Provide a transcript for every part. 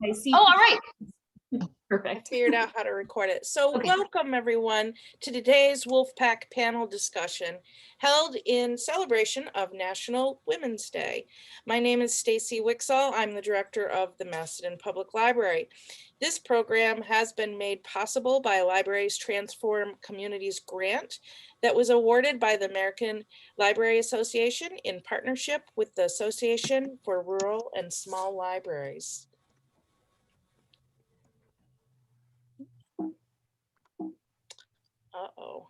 I see. Oh, all right. I figured out how to record it. So welcome everyone to today's Wolfpack panel discussion held in celebration of National Women's Day. My name is Stacy Wixall. I'm the director of the Macedon Public Library. This program has been made possible by Libraries Transform Communities grant that was awarded by the American Library Association in partnership with the Association for Rural and Small Libraries. Uh-oh.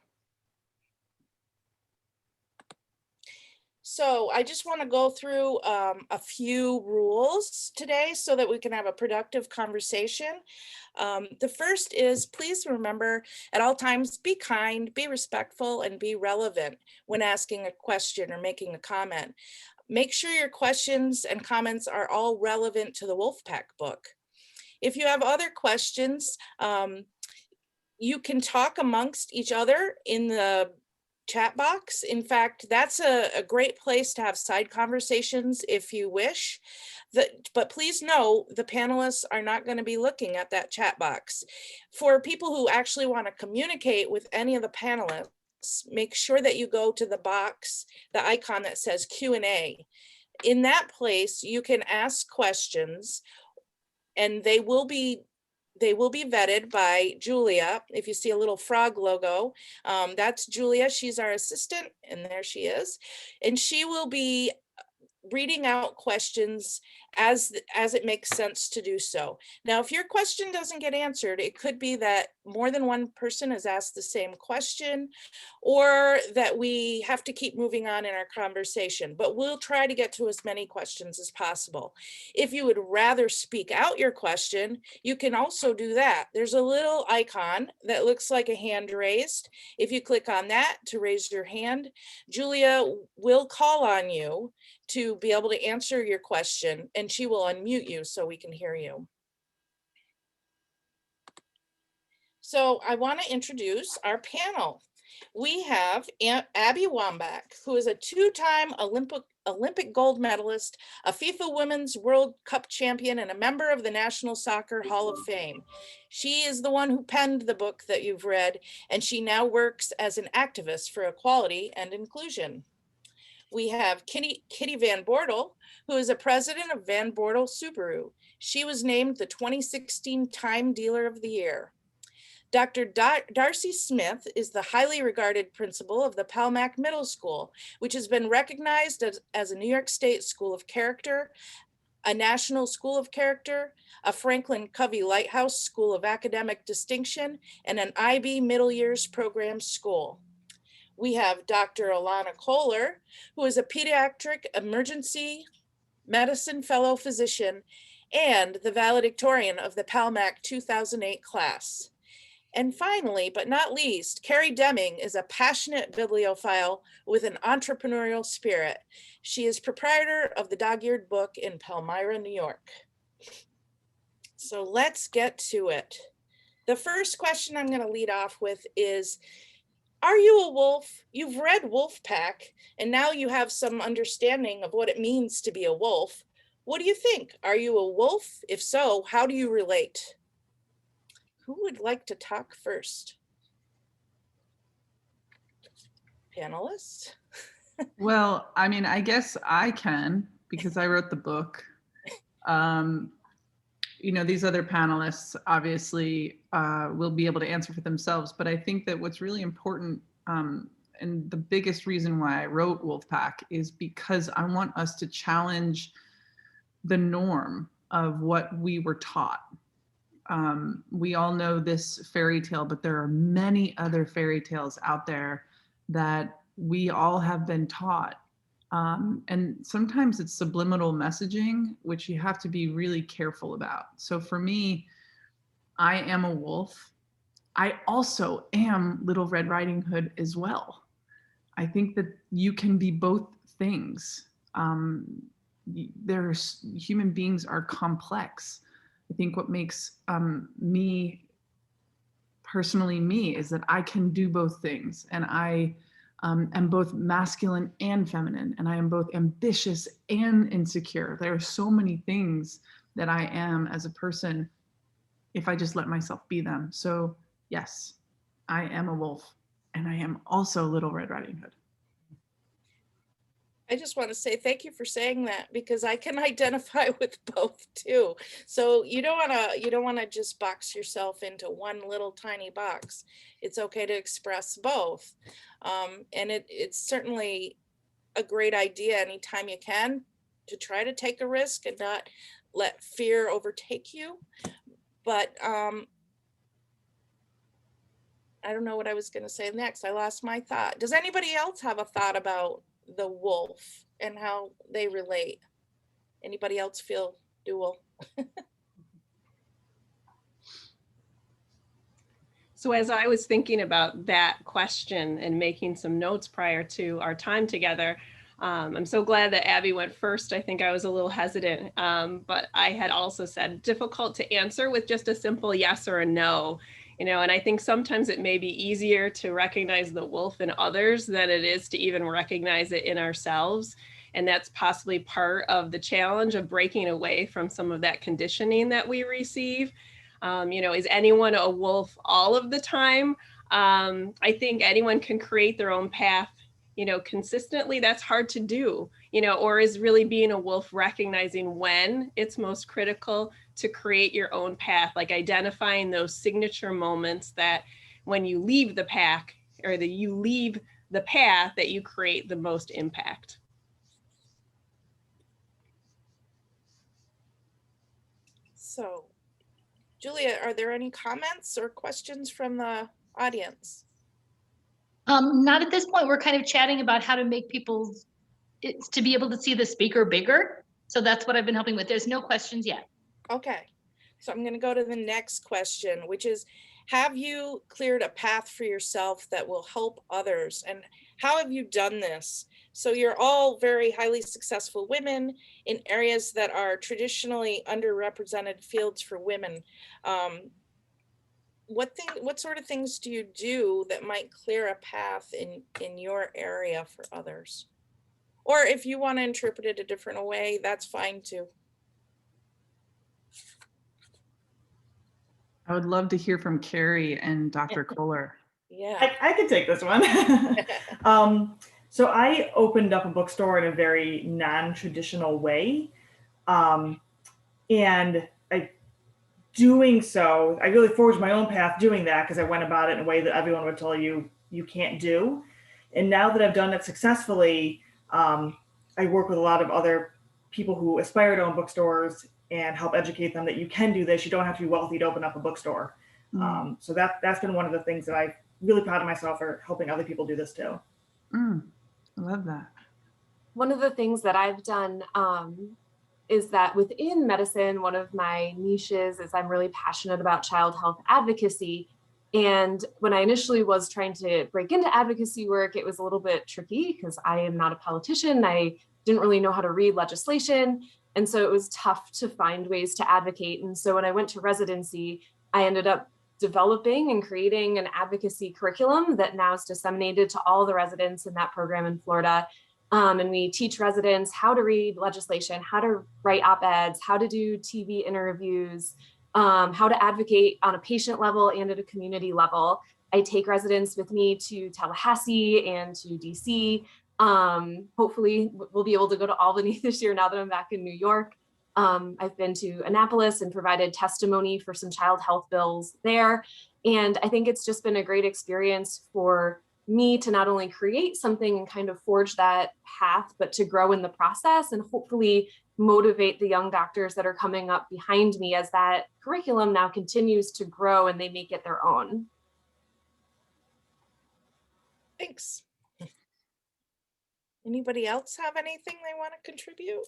So I just want to go through a few rules today so that we can have a productive conversation. The first is, please remember at all times, be kind, be respectful, and be relevant when asking a question or making a comment. Make sure your questions and comments are all relevant to the Wolfpack book. If you have other questions, you can talk amongst each other in the chat box. In fact, that's a great place to have side conversations if you wish. But please know the panelists are not going to be looking at that chat box. For people who actually want to communicate with any of the panelists, make sure that you go to the box, the icon that says Q&A. In that place, you can ask questions and they will be vetted by Julia. If you see a little frog logo, that's Julia. She's our assistant, and there she is. And she will be reading out questions as it makes sense to do so. Now, if your question doesn't get answered, it could be that more than one person has asked the same question, or that we have to keep moving on in our conversation, but we'll try to get to as many questions as possible. If you would rather speak out your question, you can also do that. There's a little icon that looks like a hand raised. If you click on that to raise your hand, Julia will call on you to be able to answer your question, and she will unmute you so we can hear you. So I want to introduce our panel. We have Abby Wambach, who is a two-time Olympic gold medalist, a FIFA Women's World Cup champion, and a member of the National Soccer Hall of Fame. She is the one who penned the book that you've read, and she now works as an activist for equality and inclusion. We have Kitty Van Bortel, who is a president of Van Bortel Subaru. She was named the 2016 Time Dealer of the Year. Dr. Darcy Smith is the highly regarded principal of the Palmyra Middle School, which has been recognized as a New York State School of Character, a National School of Character, a Franklin Covey Lighthouse School of Academic Distinction, and an IB Middle Years Program School. We have Dr. Alana Koehler, who is a pediatric emergency medicine fellow physician and the valedictorian of the Palmyra 2008 class. And finally, but not least, Carrie Deming is a passionate bibliophile with an entrepreneurial spirit. She is proprietor of the Dog-Eared Book in Palmyra, New York. So let's get to it. The first question I'm going to lead off with is, are you a wolf? You've read Wolfpack, and now you have some understanding of what it means to be a wolf. What do you think? Are you a wolf? If so, how do you relate? Who would like to talk first? Panelists? Well, I mean, I guess I can, because I wrote the book. You know, these other panelists obviously will be able to answer for themselves, but I think that what's really important, and the biggest reason why I wrote Wolfpack, is because I want us to challenge the norm of what we were taught. We all know this fairy tale, but there are many other fairy tales out there that we all have been taught. And sometimes it's subliminal messaging, which you have to be really careful about. So for me, I am a wolf. I also am Little Red Riding Hood as well. I think that you can be both things. Human beings are complex. I think what makes me personally me is that I can do both things, and I am both masculine and feminine, and I am both ambitious and insecure. There are so many things that I am as a person if I just let myself be them. So yes, I am a wolf, and I am also Little Red Riding Hood. I just want to say thank you for saying that, because I can identify with both too. So you don't want to just box yourself into one little tiny box. It's okay to express both. And it's certainly a great idea anytime you can to try to take a risk and not let fear overtake you. But I don't know what I was going to say next. I lost my thought. Does anybody else have a thought about the wolf and how they relate? Anybody else feel dual? So as I was thinking about that question and making some notes prior to our time together, I'm so glad that Abby went first. I think I was a little hesitant, but I had also said difficult to answer with just a simple yes or a no. And I think sometimes it may be easier to recognize the wolf in others than it is to even recognize it in ourselves. And that's possibly part of the challenge of breaking away from some of that conditioning that we receive. Is anyone a wolf all of the time? I think anyone can create their own path, consistently. That's hard to do, or is really being a wolf recognizing when it's most critical to create your own path, like identifying those signature moments that when you leave the pack or that you leave the path that you create the most impact. So, Julia, are there any comments or questions from the audience? Not at this point. We're kind of chatting about how to make people to be able to see the speaker bigger. So that's what I've been helping with. There's no questions yet. Okay, so I'm going to go to the next question, which is, have you cleared a path for yourself that will help others? And how have you done this? So you're all very highly successful women in areas that are traditionally underrepresented fields for women. What sort of things do you do that might clear a path in your area for others? Or if you want to interpret it a different way, that's fine too. I would love to hear from Carrie and Dr. Koehler. Yeah. I could take this one. So I opened up a bookstore in a very non-traditional way. And doing so, I really forged my own path doing that because I went about it in a way that everyone would tell you can't do. And now that I've done it successfully, I work with a lot of other people who aspire to own bookstores and help educate them that you can do this. You don't have to be wealthy to open up a bookstore. So that's been one of the things that I'm really proud of myself for helping other people do this too. I love that. One of the things that I've done is that within medicine, one of my niches is I'm really passionate about child health advocacy. And when I initially was trying to break into advocacy work, it was a little bit tricky because I am not a politician. I didn't really know how to read legislation. And so it was tough to find ways to advocate. And so when I went to residency, I ended up developing and creating an advocacy curriculum that now is disseminated to all the residents in that program in Florida. And we teach residents how to read legislation, how to write op-eds, how to do TV interviews, how to advocate on a patient level and at a community level. I take residents with me to Tallahassee and to DC. Hopefully we'll be able to go to Albany this year now that I'm back in New York. I've been to Annapolis and provided testimony for some child health bills there. And I think it's just been a great experience for me to not only create something and kind of forge that path, but to grow in the process and hopefully motivate the young doctors that are coming up behind me as that curriculum now continues to grow and they make it their own. Thanks. Anybody else have anything they want to contribute?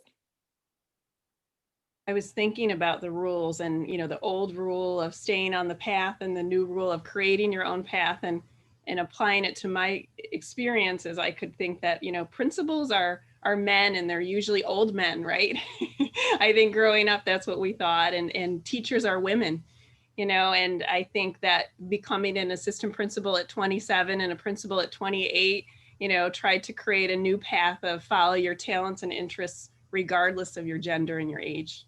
I was thinking about the rules and, the old rule of staying on the path and the new rule of creating your own path and applying it to my experiences. I could think that, principals are men and they're usually old men, right? I think growing up, that's what we thought. And teachers are women, and I think that becoming an assistant principal at 27 and a principal at 28, tried to create a new path of follow your talents and interests, regardless of your gender and your age.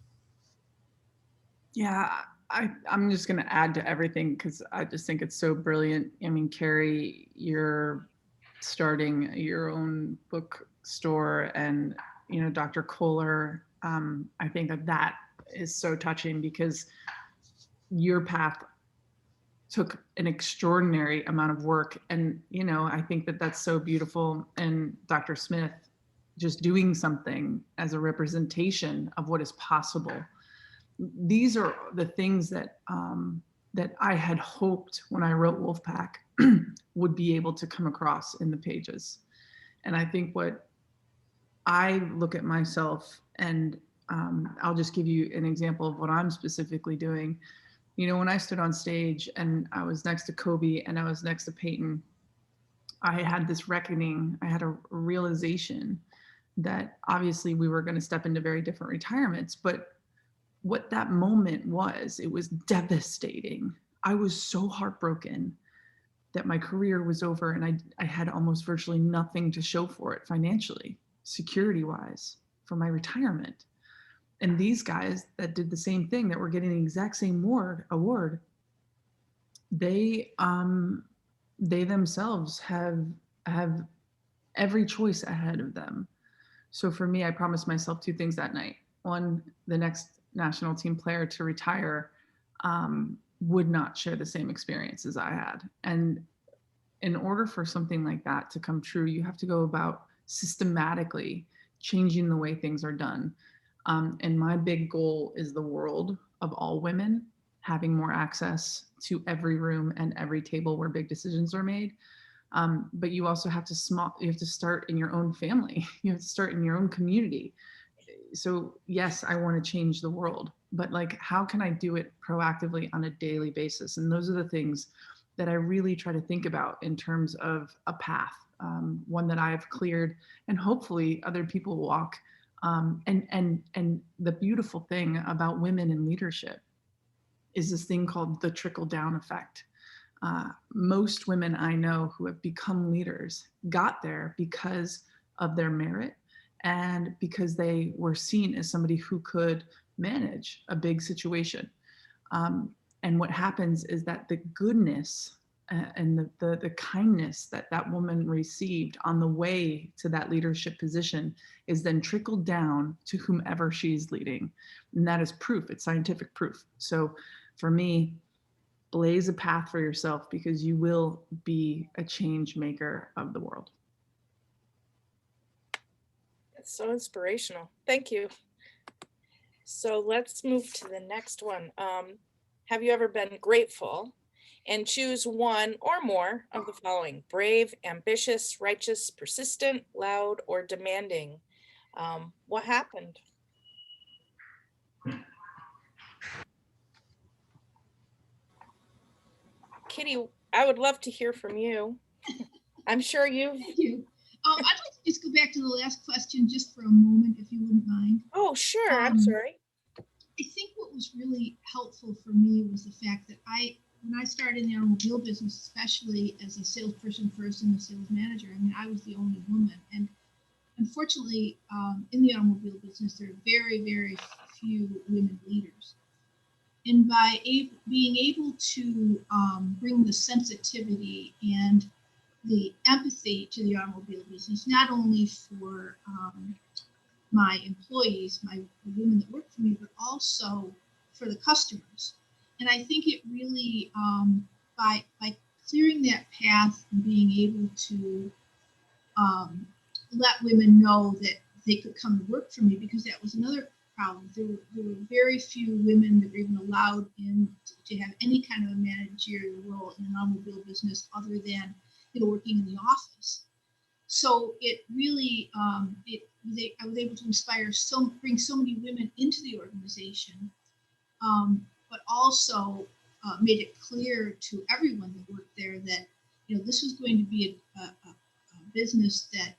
Yeah, I'm just going to add to everything because I just think it's so brilliant. I mean, Carrie, you're starting your own bookstore, and Dr. Koehler. I think that is so touching because your path took an extraordinary amount of work, and I think that's so beautiful. And Dr. Smith just doing something as a representation of what is possible. These are the things that I had hoped when I wrote Wolfpack would be able to come across in the pages. And I think what I look at myself, and I'll just give you an example of what I'm specifically doing. When I stood on stage and I was next to Kobe and I was next to Peyton, I had this reckoning, I had a realization that obviously we were going to step into very different retirements, but what that moment was, it was devastating. I was so heartbroken that my career was over and I had almost virtually nothing to show for it financially, security-wise, for my retirement. And these guys that did the same thing, that were getting the exact same award, they themselves have every choice ahead of them. So for me, I promised myself two things that night. One, the next national team player to retire would not share the same experience as I had. And in order for something like that to come true, you have to go about systematically changing the way things are done. And my big goal is the world of all women having more access to every room and every table where big decisions are made. But you also have to start in your own family. You have to start in your own community. So yes, I want to change the world, but how can I do it proactively on a daily basis? And those are the things that I really try to think about in terms of a path, one that I've cleared and hopefully other people walk. And the beautiful thing about women in leadership is this thing called the trickle down effect. Most women I know who have become leaders got there because of their merit and because they were seen as somebody who could manage a big situation. And what happens is that the goodness and the kindness that woman received on the way to that leadership position is then trickled down to whomever she's leading. And that is proof, it's scientific proof. So for me, blaze a path for yourself because you will be a change maker of the world. That's so inspirational. Thank you. So let's move to the next one. Have you ever been grateful? And choose one or more of the following: brave, ambitious, righteous, persistent, loud, or demanding. What happened? Kitty, I would love to hear from you. I'm sure you've... Thank you. I'd like to just go back to the last question just for a moment, if you wouldn't mind. Oh, sure. I'm sorry. I think what was really helpful for me was the fact that when I started in the automobile business, especially as a salesperson first and a sales manager, I mean, I was the only woman. And unfortunately, in the automobile business, there are very, very few women leaders. And by being able to bring the sensitivity and the empathy to the automobile business, not only for my employees, the women that work for me, but also for the customers. And I think it really, by clearing that path and being able to let women know that they could come to work for me, because that was another problem. There were very few women that were even allowed in to have any kind of a managerial role in an automobile business other than working in the office. So it really, I was able to inspire bring so many women into the organization, but also made it clear to everyone that worked there that this was going to be a business that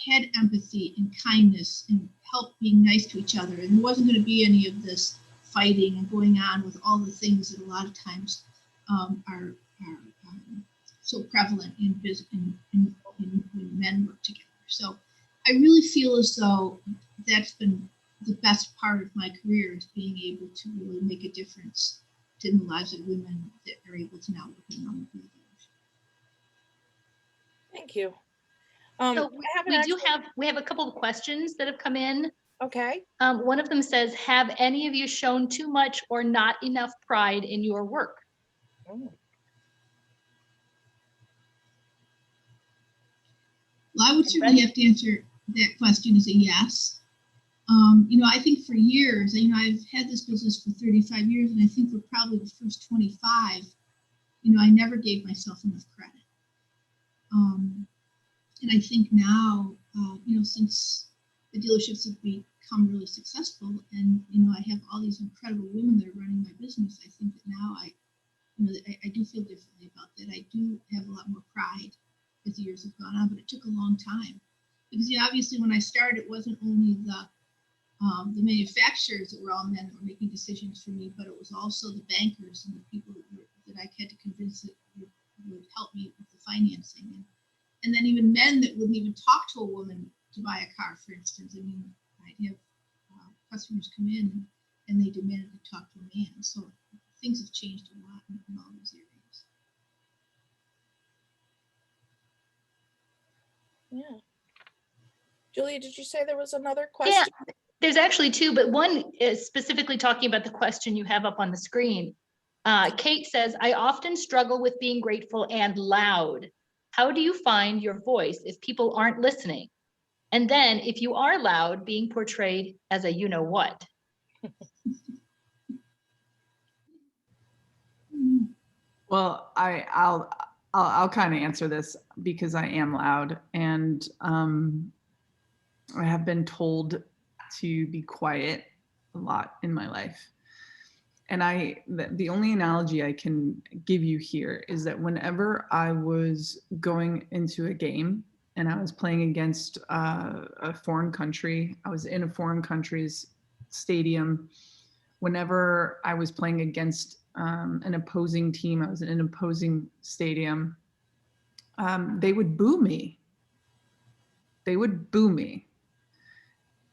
had empathy and kindness and help being nice to each other, and there wasn't going to be any of this fighting and going on with all the things that a lot of times are so prevalent in when men work together. So I really feel as though that's been the best part of my career is being able to really make a difference in the lives of women that are able to now work in non-dealership. Thank you. So I have an we have a couple of questions that have come in. Okay. One of them says, have any of you shown too much or not enough pride in your work? Oh. Well, I would certainly have to answer that question as a yes. I think for years, I've had this business for 35 years, and I think for probably the first 25, I never gave myself enough credit. And I think now, since the dealerships have become really successful, and I have all these incredible women that are running my business, I think that now I do feel differently about that. I do have a lot more pride as the years have gone on, but it took a long time because obviously when I started, it wasn't only the manufacturers that were all men that were making decisions for me, but it was also the bankers and the people that I had to convince that would help me with the financing. And then even men that wouldn't even talk to a woman to buy a car, for instance. I'd have customers come in and they demanded to talk to a man. So things have changed a lot in all those areas. Yeah. Julia, did you say there was another question? Yeah, there's actually two, but one is specifically talking about the question you have up on the screen. Kate says, I often struggle with being grateful and loud. How do you find your voice if people aren't listening? And then if you are loud, being portrayed as a you-know-what? Well, I'll kind of answer this because I am loud, and I have been told to be quiet a lot in my life. And the only analogy I can give you here is that whenever I was going into a game and I was playing against a foreign country, I was in a foreign country's stadium. Whenever I was playing against an opposing team, I was in an opposing stadium, they would boo me. They would boo me.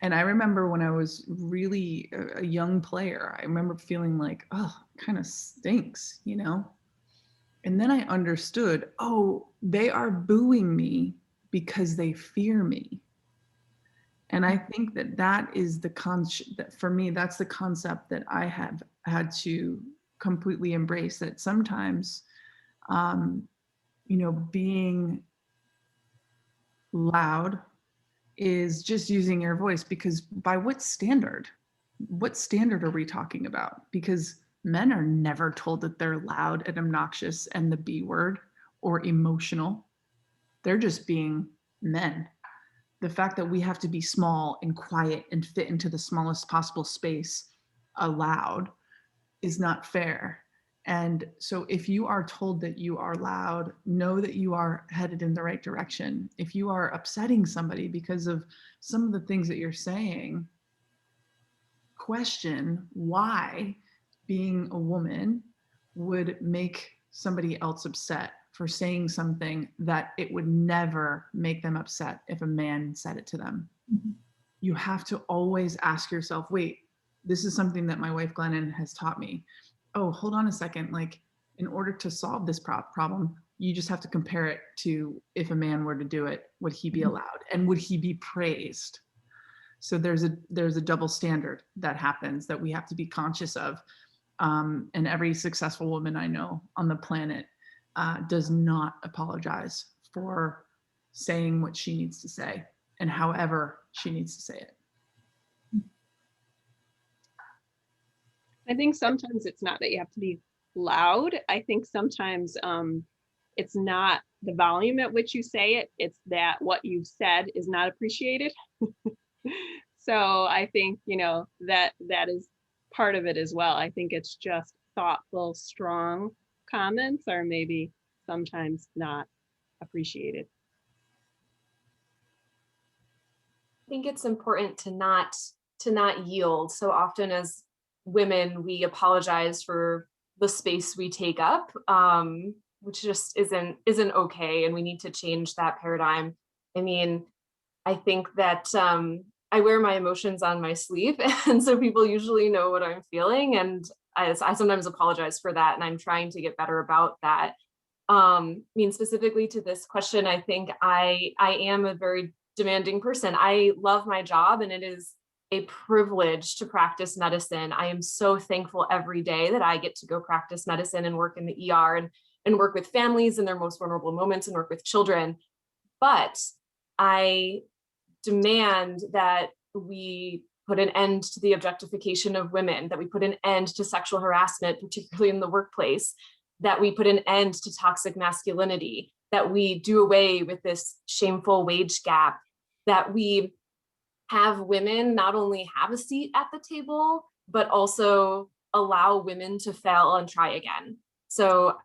And I remember when I was really a young player, I remember feeling like, oh, it kind of stinks, And then I understood, oh, they are booing me because they fear me. And I think that is that for me, that's the concept that I have had to completely embrace, that sometimes, being loud is just using your voice, because by what standard are we talking about? Because men are never told that they're loud and obnoxious and the B word or emotional. They're just being men. The fact that we have to be small and quiet and fit into the smallest possible space allowed is not fair. And so if you are told that you are loud, know that you are headed in the right direction. If you are upsetting somebody because of some of the things that you're saying, question why being a woman would make somebody else upset for saying something that it would never make them upset if a man said it to them. Mm-hmm. You have to always ask yourself, wait, this is something that my wife Glennon has taught me. Oh, hold on a second. Like, in order to solve this problem, you just have to compare it to if a man were to do it, would he be allowed? And would he be praised? So there's a double standard that happens that we have to be conscious of. And every successful woman I know on the planet does not apologize for saying what she needs to say and however she needs to say it. I think sometimes it's not that you have to be loud. I think sometimes it's not the volume at which you say it, it's that what you've said is not appreciated. So I think, that is part of it as well. I think it's just thoughtful, strong comments are maybe sometimes not appreciated. I think it's important to not yield. So often as women, we apologize for the space we take up, which just isn't okay, and we need to change that paradigm. I mean, I think that I wear my emotions on my sleeve. And so people usually know what I'm feeling. And I sometimes apologize for that. And I'm trying to get better about that. I mean, specifically to this question, I think I am a very demanding person. I love my job, and it is a privilege to practice medicine. I am so thankful every day that I get to go practice medicine and work in the ER and work with families in their most vulnerable moments and work with children. But I demand that we put an end to the objectification of women, that we put an end to sexual harassment, particularly in the workplace, that we put an end to toxic masculinity, that we do away with this shameful wage gap, that we have women not only have a seat at the table, but also allow women to fail and try again. So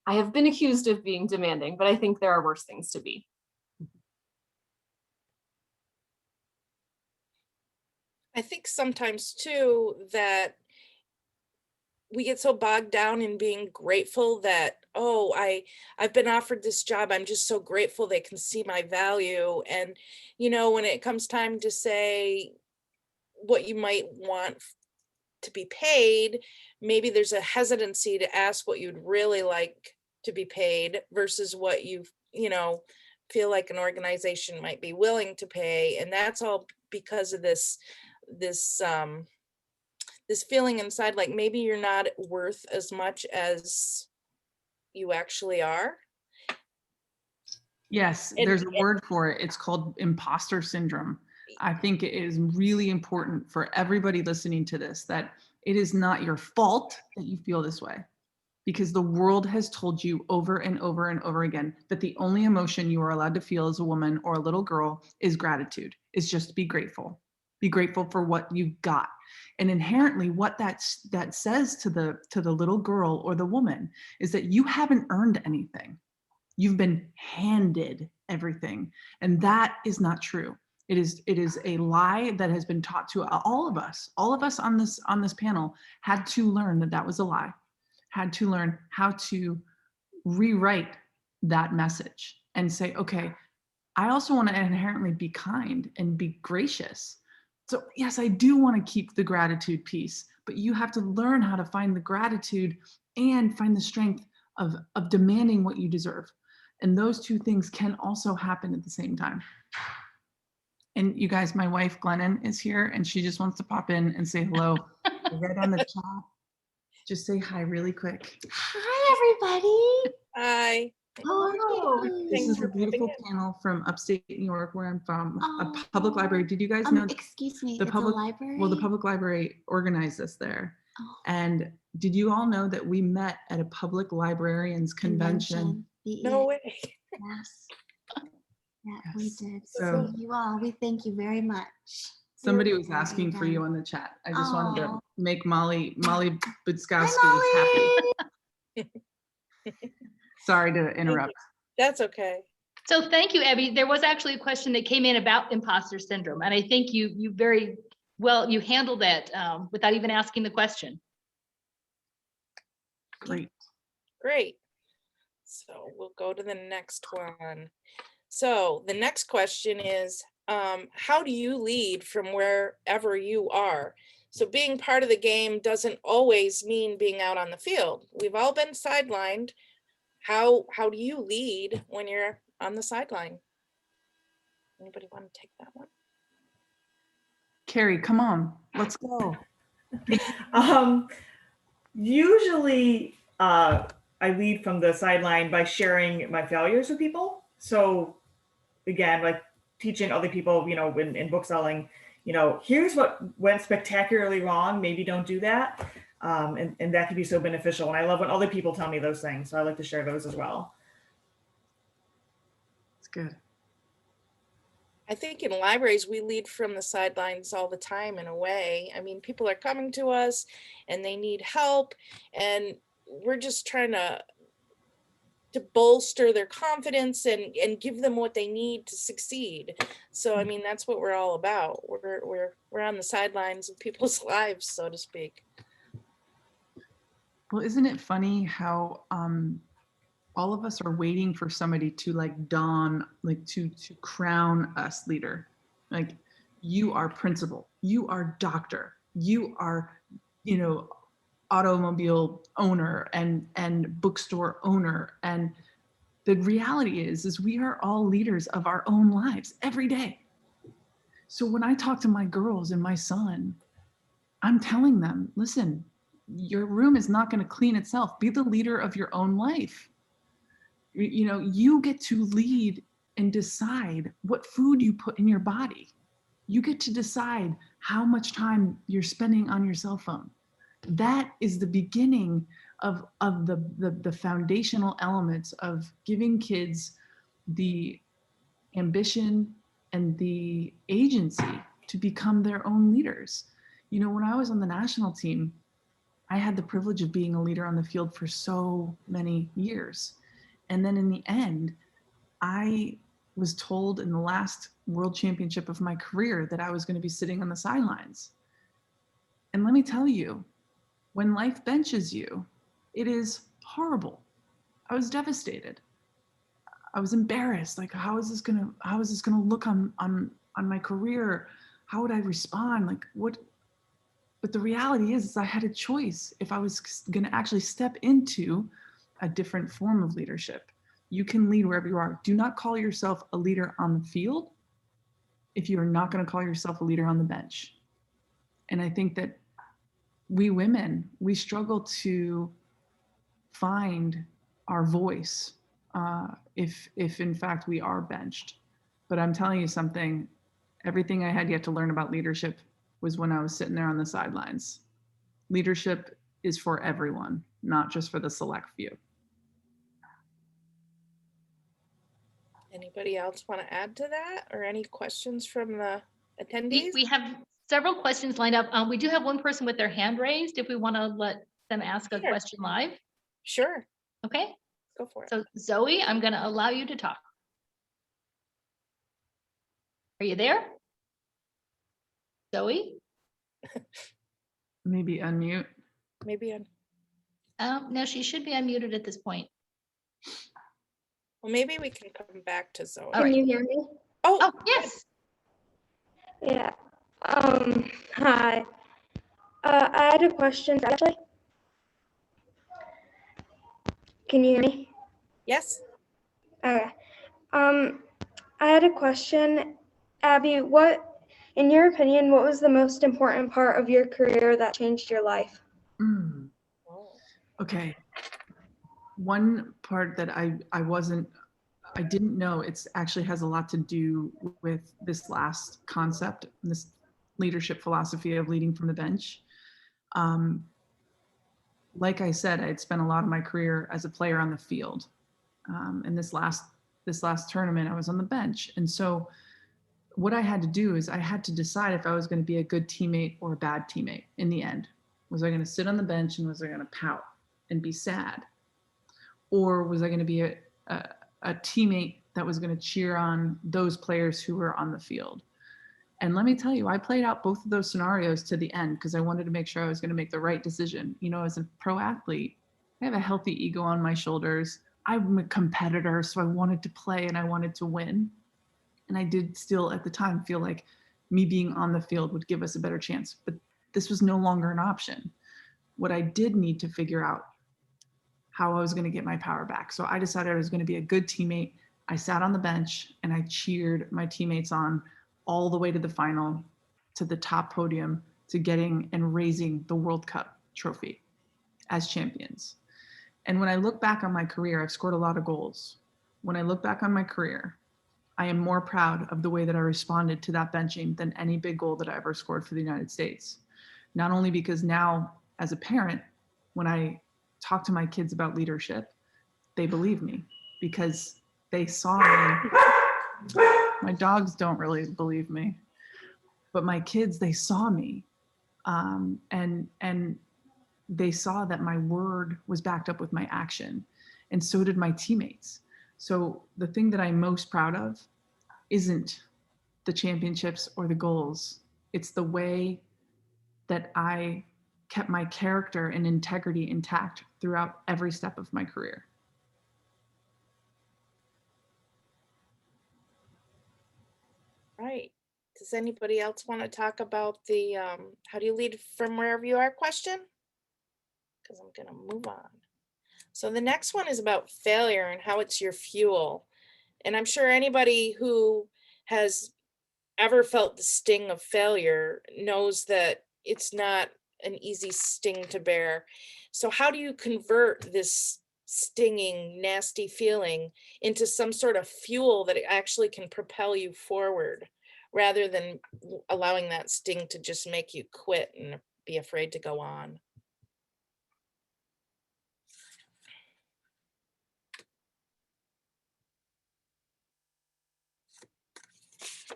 I have been accused of being demanding, but I think there are worse things to be. I think sometimes too that we get so bogged down in being grateful that, oh, I've been offered this job. I'm just so grateful they can see my value. And, when it comes time to say what you might want to be paid, maybe there's a hesitancy to ask what you'd really like to be paid versus what you feel like an organization might be willing to pay. And that's all because of this feeling inside, like maybe you're not worth as much as you actually are. Yes, there's a word for it. It's called imposter syndrome. I think it is really important for everybody listening to this that it is not your fault that you feel this way, because the world has told you over and over and over again that the only emotion you are allowed to feel as a woman or a little girl is gratitude, is just be grateful. Be grateful for what you've got. And inherently what that says to the little girl or the woman is that you haven't earned anything. You've been handed everything. And that is not true. It is a lie that has been taught to all of us. All of us on this panel had to learn that was a lie, had to learn how to rewrite that message and say, okay, I also want to inherently be kind and be gracious. So yes, I do want to keep the gratitude piece, but you have to learn how to find the gratitude and find the strength of demanding what you deserve. And those two things can also happen at the same time. And you guys, my wife Glennon is here and she just wants to pop in and say hello. Right on the chat. Just say hi really quick. Hi, everybody. Hi. Hello. This is a beautiful panel from upstate New York, where I'm from, a public library. Did you guys know? Excuse me, the it's public a library? Well, the public library organized this there. Oh. And did you all know that we met at a public librarians convention? No way. Yes. Yeah, we did. So- So you all, we thank you very much. Somebody You're was very asking for done. you on the chat. I just wanted to Oh. make Molly Hi, Budskowski happy. Molly. Sorry to interrupt. That's okay. So thank you, Abby. There was actually a question that came in about imposter syndrome, and I think you very well, you handled that without even asking the question. Great. Great. So we'll go to the next one. So the next question is, how do you lead from wherever you are? So being part of the game doesn't always mean being out on the field. We've all been sidelined. How do you lead when you're on the sideline? Anybody want to take that one? Carrie, come on, let's go. Usually, I lead from the sideline by sharing my failures with people. So again, like teaching other people, in book selling, here's what went spectacularly wrong. Maybe don't do that. And that can be so beneficial. And I love when other people tell me those things. So I like to share those as well. It's good. I think in libraries, we lead from the sidelines all the time in a way. I mean, people are coming to us and they need help, and we're just trying to bolster their confidence and give them what they need to succeed. So, I mean, that's what we're all about. We're on the sidelines of people's lives, so to speak. Well, isn't it funny how all of us are waiting for somebody to to crown us leader? Like you are principal, you are doctor, you are, you know, automobile owner and bookstore owner. And the reality is we are all leaders of our own lives every day. So when I talk to my girls and my son, I'm telling them, listen, your room is not going to clean itself. Be the leader of your own life. You know, you get to lead and decide what food you put in your body. You get to decide how much time you're spending on your cell phone. That is the beginning of the foundational elements of giving kids the ambition and the agency to become their own leaders. You know, when I was on the national team, I had the privilege of being a leader on the field for so many years. And then in the end, I was told in the last world championship of my career that I was going to be sitting on the sidelines. And let me tell you, when life benches you, it is horrible. I was devastated. I was embarrassed. Like, how is this gonna look on my career? How would I respond? Like, what? But the reality is I had a choice if I was gonna actually step into a different form of leadership. You can lead wherever you are. Do not call yourself a leader on the field if you are not gonna call yourself a leader on the bench. And I think that we women, we struggle to find our voice if in fact we are benched. But I'm telling you something, everything I had yet to learn about leadership was when I was sitting there on the sidelines. Leadership is for everyone, not just for the select few. Anybody else want to add to that, or any questions from the attendees? We have several questions lined up. We do have one person with their hand raised if we want to let them ask a Sure. question live. Sure, Okay, go for it. so Zoe, I'm going to allow you to talk. Are you there? Zoe? Maybe unmute. Maybe No, she should be unmuted at this point. well, maybe we can come back to Zoe. All Can right. you hear me? Oh, yes. Yeah. Hi. I had a question actually. Can you hear me? Yes. Okay. I had a question. Abby, in your opinion, what was the most important part of your career that changed your life? Okay. One part that I didn't know, it's actually has a lot to do with this last concept, this leadership philosophy of leading from the bench. Like I said, I had spent a lot of my career as a player on the field. And this last tournament, I was on the bench. And so what I had to do is I had to decide if I was going to be a good teammate or a bad teammate in the end. Was I going to sit on the bench and was I going to pout and be sad? Or was I going to be a teammate that was going to cheer on those players who were on the field? And let me tell you, I played out both of those scenarios to the end because I wanted to make sure I was going to make the right decision. You know, as a pro athlete, I have a healthy ego on my shoulders. I'm a competitor, so I wanted to play and I wanted to win. And I did still at the time feel like me being on the field would give us a better chance, but this was no longer an option. What I did need to figure out how I was going to get my power back. So I decided I was going to be a good teammate. I sat on the bench and I cheered my teammates on all the way to the final, to the top podium, to getting and raising the World Cup trophy as champions. And when I look back on my career, I've scored a lot of goals. When I look back on my career, I am more proud of the way that I responded to that benching than any big goal that I ever scored for the United States. Not only because now, as a parent, when I talk to my kids about leadership, they believe me because they saw me. My dogs don't really believe me, but my kids, they saw me. And they saw that my word was backed up with my action, and so did my teammates. So the thing that I'm most proud of isn't the championships or the goals. It's the way that I kept my character and integrity intact throughout every step of my career. Right. To Does anybody else want to talk about the how do you lead from wherever you are question? Because I'm going to move on. So the next one is about failure and how it's your fuel. And I'm sure anybody who has ever felt the sting of failure knows that it's not an easy sting to bear. So how do you convert this stinging, nasty feeling into some sort of fuel that actually can propel you forward, rather than allowing that sting to just make you quit and be afraid to go on?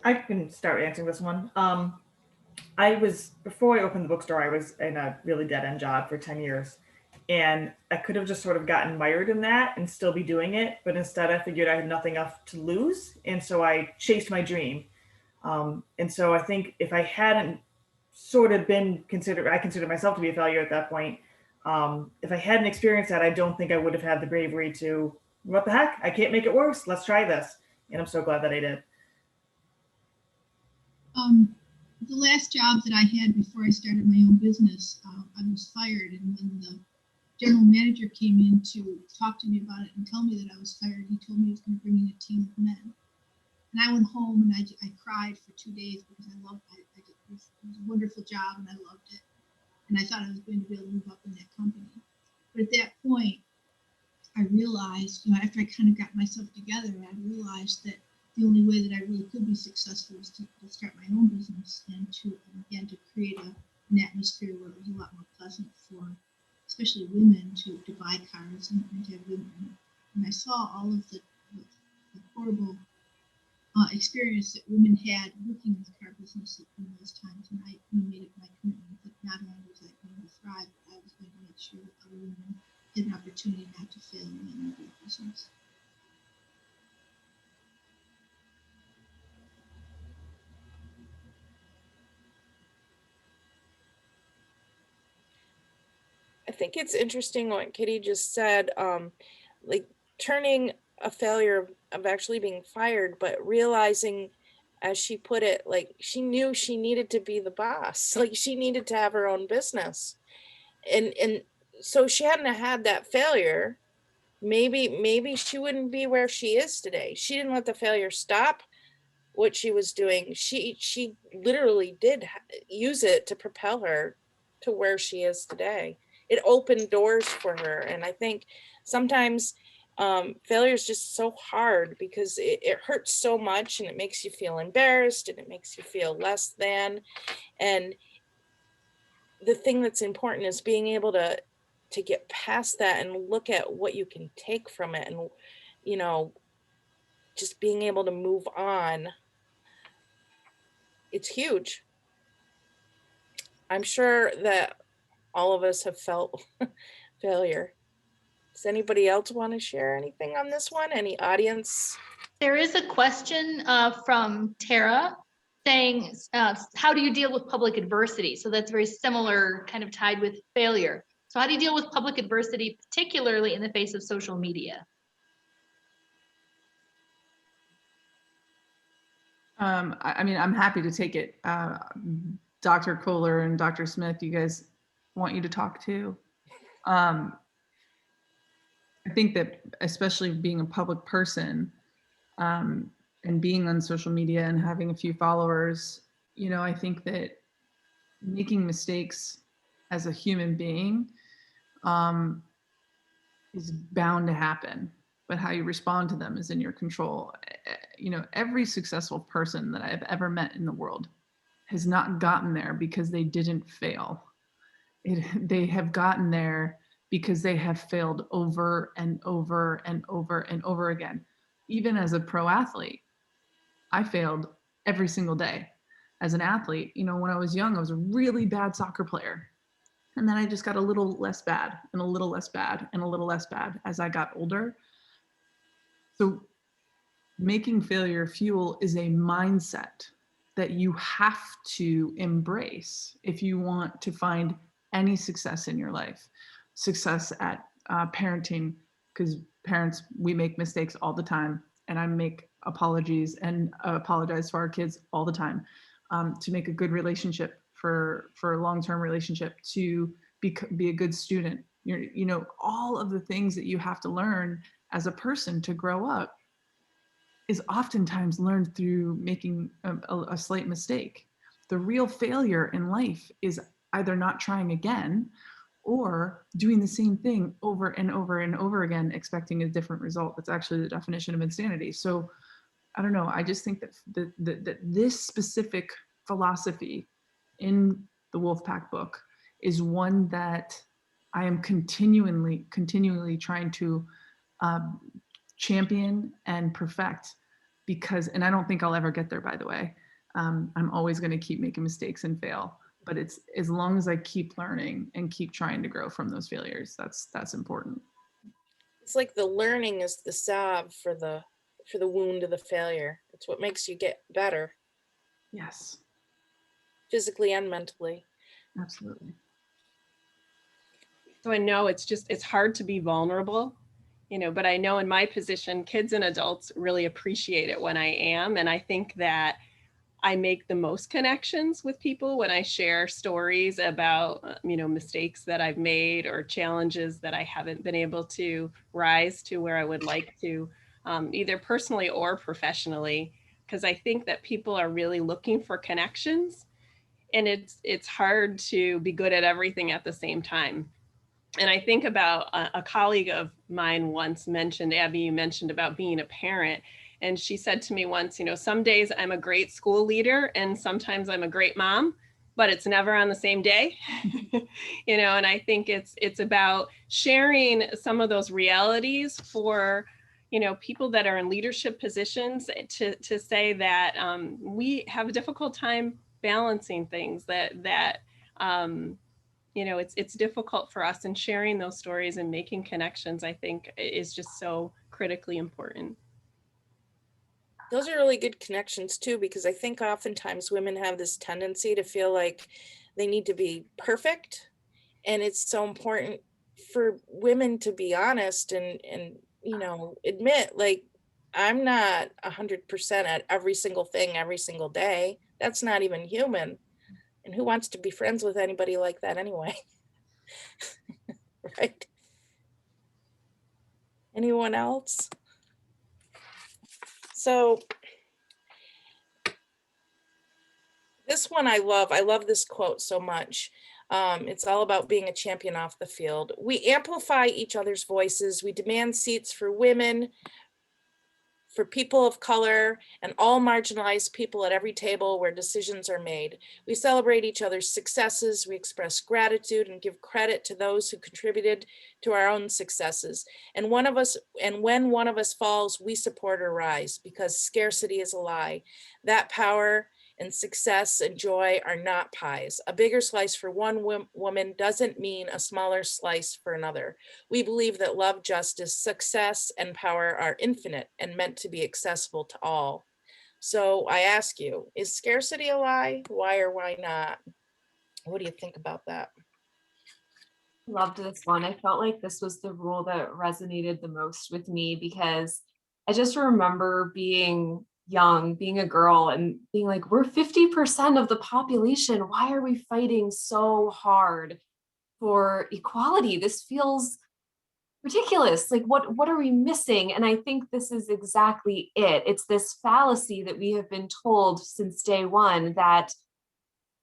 I can start answering this one. Before I opened the bookstore, I was in a really dead end job for 10 years. And I could have just sort of gotten mired in that and still be doing it. But instead, I figured I had nothing else to lose. And so I chased my dream. And so I think if I hadn't sort of I consider myself to be a failure at that point. If I hadn't experienced that, I don't think I would have had the bravery to, what the heck? I can't make it worse. Let's try this. And I'm so glad that I did. The last job that I had before I started my own business, I was fired, and when the general manager came in to talk to me about it and tell me that I was fired, he told me he was going to bring in a team of men. And I went home and I cried for 2 days because I loved it. It was a wonderful job and I loved it. And I thought I was going to be able to move up in that company. But at that point, I realized, after I kind of got myself together, I realized that the only way that I really could be successful was to start my own business and to create an atmosphere where it was a lot more pleasant for especially women to buy cars and to have women. And I saw all of the horrible experience that women had working in the car business in those times. And I made it my commitment that not only was I going to thrive, but I was going to make sure that other women had an opportunity not to fail in their business. I think it's interesting what Kitty just said, like turning a failure of actually being fired, but realizing, as she put it, like she knew she needed to be the boss, like she needed to have her own business. And so she hadn't had that failure, maybe she wouldn't be where she is today. She didn't let the failure stop what she was doing. She literally did use it to propel her to where she is today. It opened doors for her. And I think sometimes failure is just so hard because it hurts so much and it makes you feel embarrassed and it makes you feel less than. And the thing that's important is being able to get past that and look at what you can take from it, and just being able to move on. It's huge. I'm sure that all of us have felt failure. Does anybody else want to share anything on this one? Any audience? There is a question from Tara saying, how do you deal with public adversity? So that's very similar, kind of tied with failure. So how do you deal with public adversity, particularly in the face of social media? I mean, I'm happy to take it. Dr. Koehler and Dr. Smith, you guys want you to talk too. I think that especially being a public person and being on social media and having a few followers, I think that making mistakes as a human being is bound to happen, but how you respond to them is in your control. Every successful person that I've ever met in the world has not gotten there because they didn't fail. They have gotten there because they have failed over and over and over and over again. Even as a pro athlete, I failed every single day. As an athlete, when I was young, I was a really bad soccer player. And then I just got a little less bad and a little less bad and a little less bad as I got older. So making failure fuel is a mindset that you have to embrace if you want to find any success in your life. Success at parenting, because parents, we make mistakes all the time, and I make apologies and apologize to our kids all the time. to make a good relationship for a long-term relationship, to be a good student. You know, all of the things that you have to learn as a person to grow up is oftentimes learned through making a slight mistake. The real failure in life is either not trying again or doing the same thing over and over and over again, expecting a different result. That's actually the definition of insanity. So I don't know. I just think that this specific philosophy in the Wolfpack book is one that I am continually trying to champion and perfect, because, and I don't think I'll ever get there, by the way. I'm always going to keep making mistakes and fail, but it's as long as I keep learning and keep trying to grow from those failures, that's important. It's like the learning is the salve for the wound of the failure. It's what makes you get better. Yes, Physically and mentally. absolutely. So I know it's hard to be vulnerable, you know, but I know in my position, kids and adults really appreciate it when I am. And I think that I make the most connections with people when I share stories about, you know, mistakes that I've made or challenges that I haven't been able to rise to where I would like to, either personally or professionally, because I think that people are really looking for connections, and it's hard to be good at everything at the same time. And I think about a colleague of mine once mentioned, Abby, you mentioned about being a parent. And she said to me once, you know, some days I'm a great school leader and sometimes I'm a great mom, but it's never on the same day. You know, and I think it's about sharing some of those realities for, you know, people that are in leadership positions to say that we have a difficult time balancing things, that you know, it's difficult for us, and sharing those stories and making connections, I think, is just so critically important. Those are really good connections too, because I think oftentimes women have this tendency to feel like they need to be perfect. And it's so important for women to be honest and you know, admit, like, I'm not 100% at every single thing every single day. That's not even human. And who wants to be friends with anybody like that anyway? Right? Anyone else? So this one I love this quote so much. It's all about being a champion off the field. We amplify each other's voices. We demand seats for women, for people of color, and all marginalized people at every table where decisions are made. We celebrate each other's successes. We express gratitude and give credit to those who contributed to our own successes. And when one of us falls, we support or rise, because scarcity is a lie. That power and success and joy are not pies. A bigger slice for one woman doesn't mean a smaller slice for another. We believe that love, justice, success, and power are infinite and meant to be accessible to all. So I ask you, is scarcity a lie? Why or why not? What do you think about that? Loved this one. I felt like this was the rule that resonated the most with me, because I just remember being young, being a girl, and being like, we're 50% of the population. Why are we fighting so hard for equality? This feels ridiculous. Like, what are we missing? And I think this is exactly it. It's this fallacy that we have been told since day one, that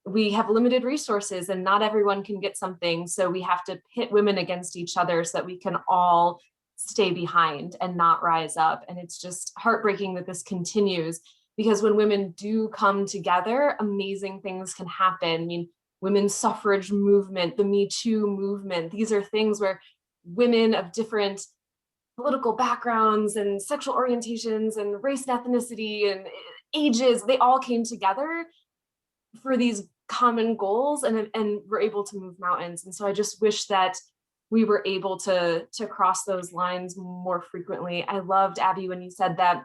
we have limited resources and not everyone can get something. So we have to pit women against each other so that we can all stay behind and not rise up. And it's just heartbreaking that this continues, because when women do come together, amazing things can happen. I mean, women's suffrage movement, the Me Too movement, these are things where women of different political backgrounds and sexual orientations and race and ethnicity and ages, they all came together for these common goals and were able to move mountains. And so I just wish that we were able to cross those lines more frequently. I loved, Abby, when you said that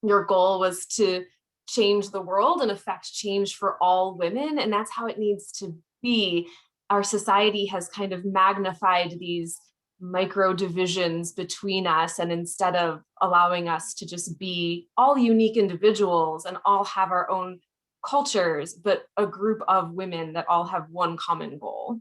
your goal was to change the world and affect change for all women. And that's how it needs to be. Our society has kind of magnified these micro divisions between us. And instead of allowing us to just be all unique individuals and all have our own cultures, but a group of women that all have one common goal.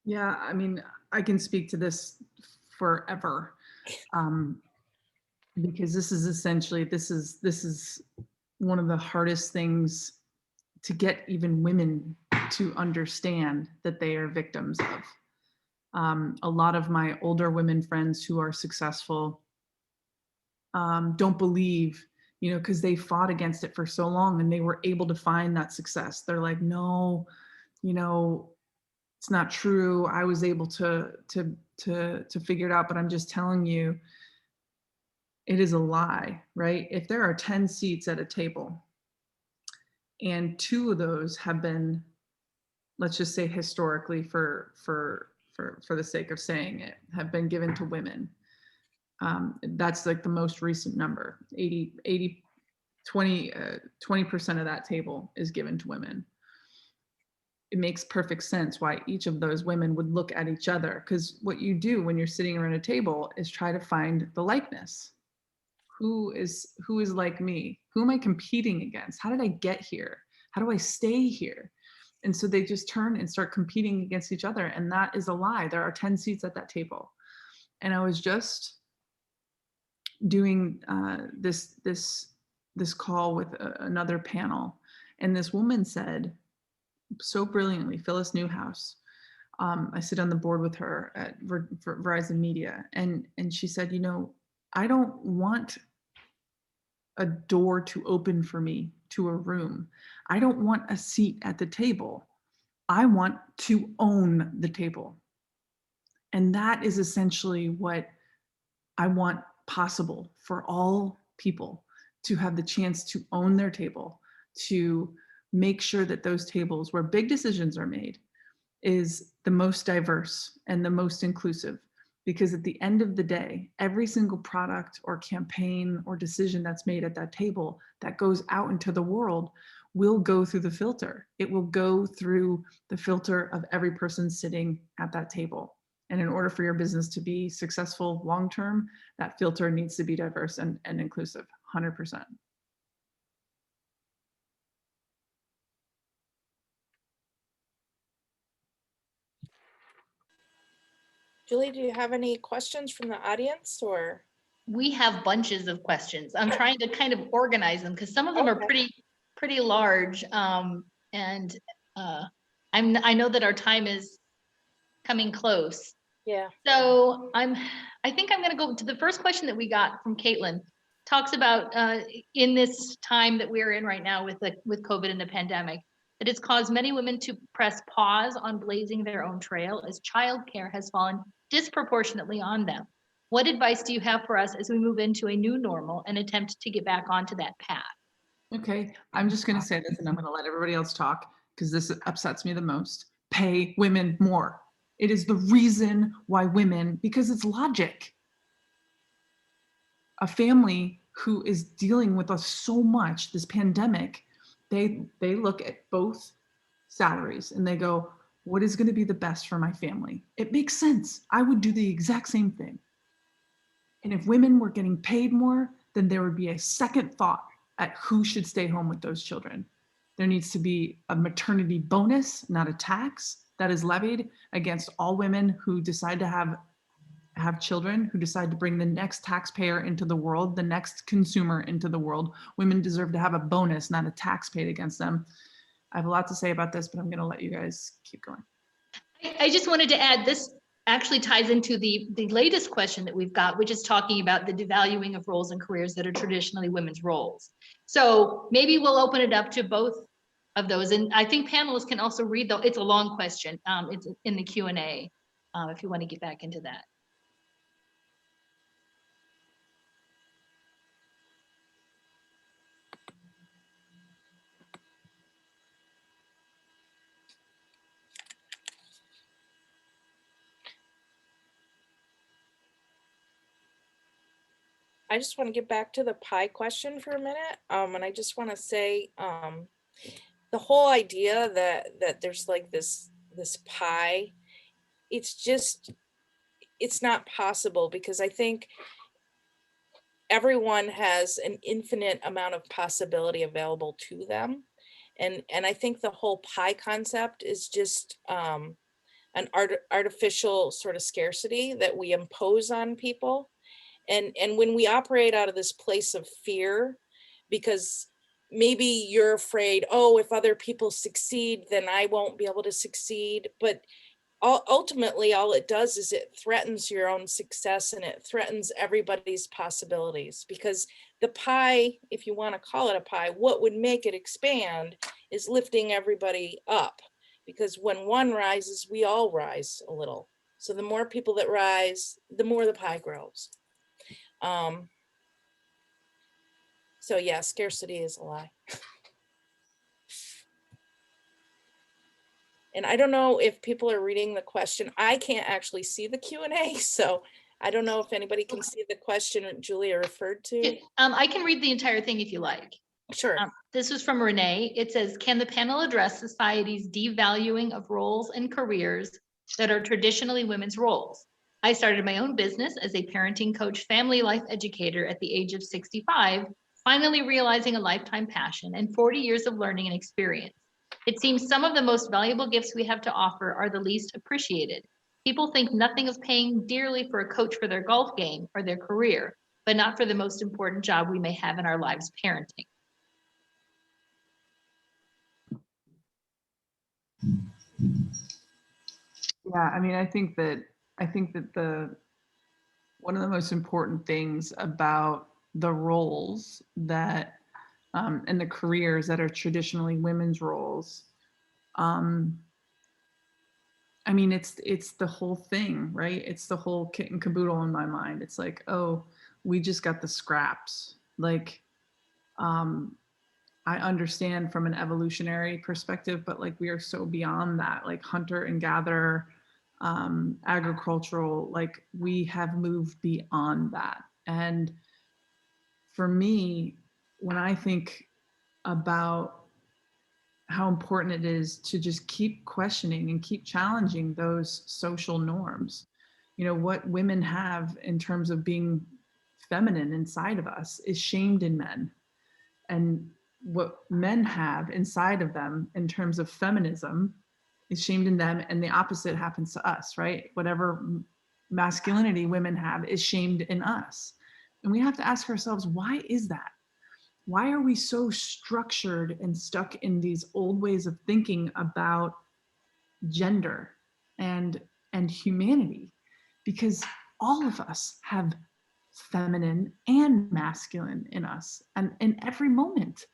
Yeah, I mean, I can speak to this forever, because this is essentially, this is one of the hardest things to get even women to understand that they are victims of. A lot of my older women friends who are successful don't believe, because they fought against it for so long and they were able to find that success. They're like, no, it's not true. I was able to figure it out, but I'm just telling you, it is a lie, right? If there are 10 seats at a table and 2 of those have been, let's just say historically, for the sake of saying it, have been given to women. That's like the most recent number. 20% of that table is given to women. It makes perfect sense why each of those women would look at each other, because what you do when you're sitting around a table is try to find the likeness. Who is like me? Who am I competing against? How did I get here? How do I stay here? And so they just turn and start competing against each other. And that is a lie. There are 10 seats at that table. And I was just doing this call with another panel. And this woman said, so brilliantly, Phyllis Newhouse. I sit on the board with her at Verizon Media, and she said, I don't want a door to open for me to a room. I don't want a seat at the table. I want to own the table. And that is essentially what I want possible for all people, to have the chance to own their table, to make sure that those tables where big decisions are made is the most diverse and the most inclusive. Because at the end of the day, every single product or campaign or decision that's made at that table that goes out into the world will go through the filter. It will go through the filter of every person sitting at that table. And in order for your business to be successful long-term, that filter needs to be diverse and inclusive, 100%. Julie, do you have any questions from the audience, or? We have bunches of questions. I'm trying to kind of organize them because some of them are pretty large. And I know that our time is coming close. Yeah. So I think I'm going to go to the first question that we got from Caitlin. Talks about in this time that we're in right now with COVID and the pandemic, that it's caused many women to press pause on blazing their own trail as childcare has fallen disproportionately on them. What advice do you have for us as we move into a new normal and attempt to get back onto that path? Okay, I'm just going to say this and I'm going to let everybody else talk because this upsets me the most. Pay women more. It is the reason why women, because it's logic. A family who is dealing with us so much, this pandemic, they look at both salaries and they go, what is going to be the best for my family? It makes sense. I would do the exact same thing. And if women were getting paid more, then there would be a second thought at who should stay home with those children. There needs to be a maternity bonus, not a tax, that is levied against all women who decide to have children, who decide to bring the next taxpayer into the world, the next consumer into the world. Women deserve to have a bonus, not a tax paid against them. I have a lot to say about this, but I'm going to let you guys keep going. I just wanted to add, this actually ties into the latest question that we've got, which is talking about the devaluing of roles and careers that are traditionally women's roles. So maybe we'll open it up to both of those. And I think panelists can also read, though it's a long question. It's in the Q&A if you want to get back into that. I just want to get back to the pie question for a minute. And I just want to say the whole idea that there's like this pie, it's it's not possible, because I think everyone has an infinite amount of possibility available to them. And I think the whole pie concept is just an artificial sort of scarcity that we impose on people. And when we operate out of this place of fear, because maybe you're afraid, oh, if other people succeed, then I won't be able to succeed. But ultimately, all it does is it threatens your own success, and it threatens everybody's possibilities, because the pie, if you want to call it a pie, what would make it expand is lifting everybody up, because when one rises, we all rise a little. So the more people that rise, the more the pie grows. So yeah, scarcity is a lie. And I don't know if people are reading the question. I can't actually see the Q&A, so I don't know if anybody can see the question Julia referred to. I can read the entire thing if you like. Sure. This is from Renee. It says, can the panel address society's devaluing of roles and careers that are traditionally women's roles? I started my own business as a parenting coach, family life educator at the age of 65, finally realizing a lifetime passion and 40 years of learning and experience. It seems some of the most valuable gifts we have to offer are the least appreciated. People think nothing of paying dearly for a coach for their golf game or their career, but not for the most important job we may have in our lives, parenting. Yeah, I mean, I think that one of the most important things about the roles that and the careers that are traditionally women's roles, I mean, it's the whole thing, right? It's the whole kit and caboodle in my mind. It's like, oh, we just got the scraps. Like, I understand from an evolutionary perspective, but like we are so beyond that, like hunter and gatherer, agricultural, like we have moved beyond that. And for me, when I think about how important it is to just keep questioning and keep challenging those social norms, you know, what women have in terms of being feminine inside of us is shamed in men. And what men have inside of them in terms of feminism is shamed in them, and the opposite happens to us, right? Whatever masculinity women have is shamed in us. And we have to ask ourselves, why is that? Why are we so structured and stuck in these old ways of thinking about gender and humanity? Because all of us have feminine and masculine in us, and in every moment,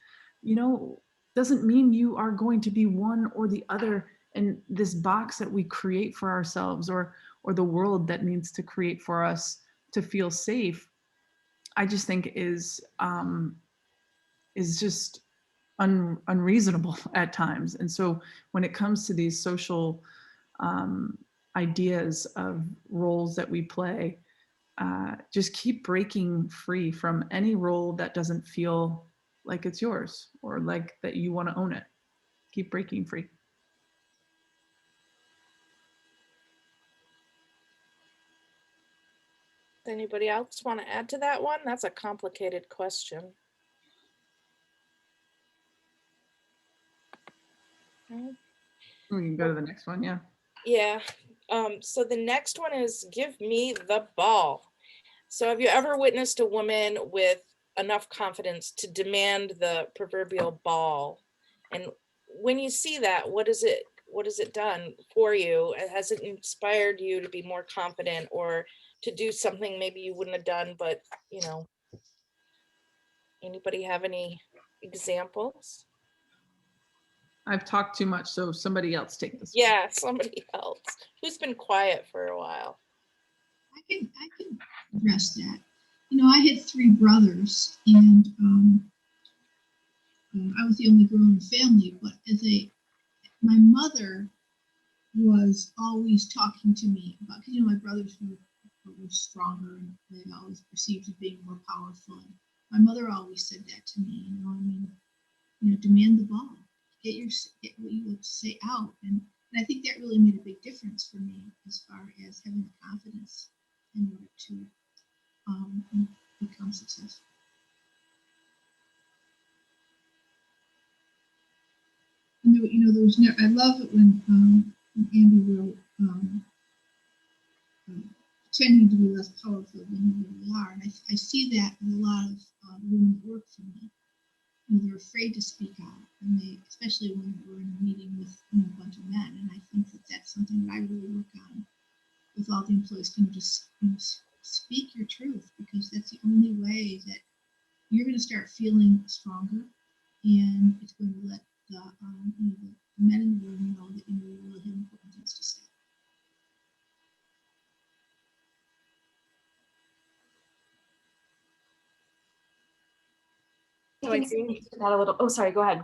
you know, doesn't mean you are going to be one or the other in this box that we create for ourselves, or the world that needs to create for us to feel safe. I just think is just unreasonable at times. And so when it comes to these social ideas of roles that we play, just keep breaking free from any role that doesn't feel like it's yours or like that you want to own it. Keep breaking free. Anybody else want to add to that one? That's a complicated question. We can go to the next one, yeah. Yeah. So the next one is give me the ball. So have you ever witnessed a woman with enough confidence to demand the proverbial ball? And when you see that, what has it done for you? Has it inspired you to be more confident or to do something maybe you wouldn't have done, but you know, anybody have any examples? I've talked too much, so somebody else take this. Yeah, somebody else who's been quiet for a while. I can address that. You know, I had 3 brothers, and I was the only girl in the family. But my mother was always talking to me about, because you know my brothers were stronger and they always perceived as being more powerful. And my mother always said that to me. You know, I mean, you know, demand the ball, get what you have to say out, and I think that really made a big difference for me as far as having the confidence in order to become successful. And there was no, I love it when Andy wrote, pretending to be less powerful than you really are. And I see that in a lot of women that work for me. They're afraid to speak out, and especially when we're in a meeting with a bunch of men. And I think that that's something that I really work on with all the employees. Just speak your truth, because that's the only way that you're going to start feeling stronger, and it's going to let the men in the room know that you really have important things to say. So I think that a little. Oh, sorry. Go ahead.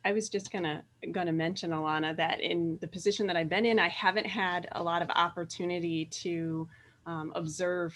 I was just gonna mention, Alana, that in the position that I've been in, I haven't had a lot of opportunity to observe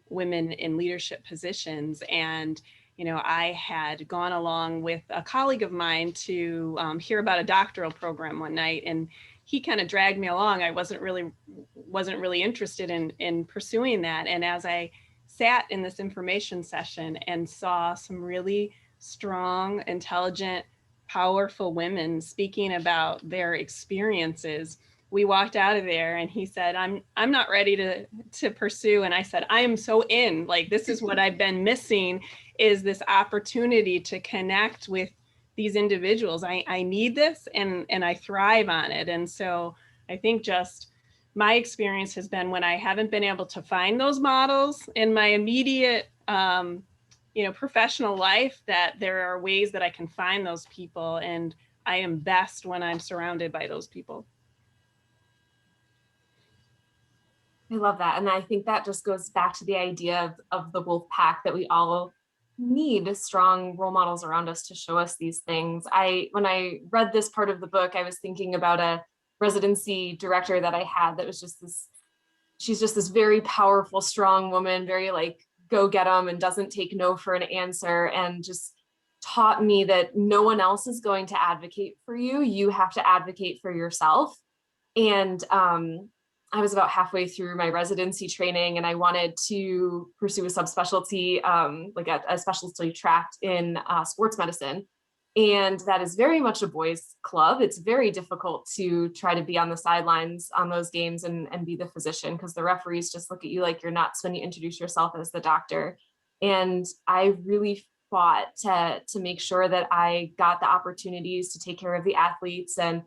women in leadership positions. And I had gone along with a colleague of mine to hear about a doctoral program one night, and he kind of dragged me along. I wasn't really interested in pursuing that. And as I sat in this information session and saw some really strong, intelligent, powerful women speaking about their experiences, we walked out of there and he said, I'm not ready to pursue. And I said, I am so in. Like, this is what I've been missing, is this opportunity to connect with these individuals. I need this, and I thrive on it. And so I think just my experience has been, when I haven't been able to find those models in my immediate professional life, that there are ways that I can find those people, and I am best when I'm surrounded by those people. I love that. And I think that just goes back to the idea of the wolf pack, that we all need strong role models around us to show us these things. When I read this part of the book, I was thinking about a residency director that I had that was just she's just this very powerful, strong woman, very like go get them, and doesn't take no for an answer, and just taught me that no one else is going to advocate for you. You have to advocate for yourself. And I was about halfway through my residency training, and I wanted to pursue a subspecialty, like a specialty track in sports medicine. And that is very much a boys' club. It's very difficult to try to be on the sidelines on those games and be the physician, because the referees just look at you like you're nuts when you introduce yourself as the doctor. And I really fought to make sure that I got the opportunities to take care of the athletes, and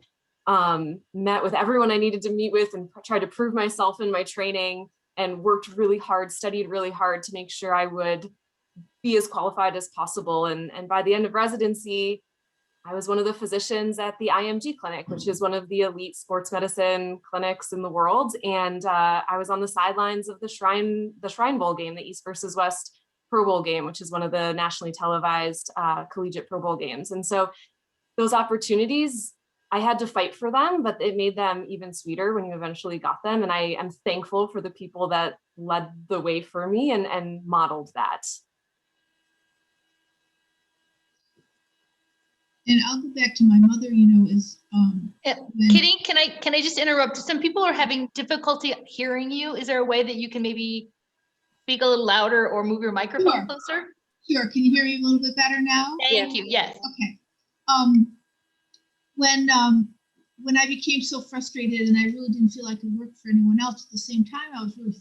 met with everyone I needed to meet with, and tried to prove myself in my training, and worked really hard, studied really hard to make sure I would be as qualified as possible. And by the end of residency, I was one of the physicians at the IMG clinic, which is one of the elite sports medicine clinics in the world. And I was on the sidelines of the Shrine Bowl game, the East versus West Pro Bowl game, which is one of the nationally televised collegiate Pro Bowl games. And so those opportunities, I had to fight for them, but it made them even sweeter when you eventually got them. And I am thankful for the people that led the way for me and modeled that. And I'll go back to my mother, Kitty, can I just interrupt? Some people are having difficulty hearing you. Is there a way that you can maybe speak a little louder or move your microphone closer? Sure. Can you hear me a little bit better now? Thank you. Yes. Okay. When I became so frustrated and I really didn't feel I could work for anyone else, at the same time, I was really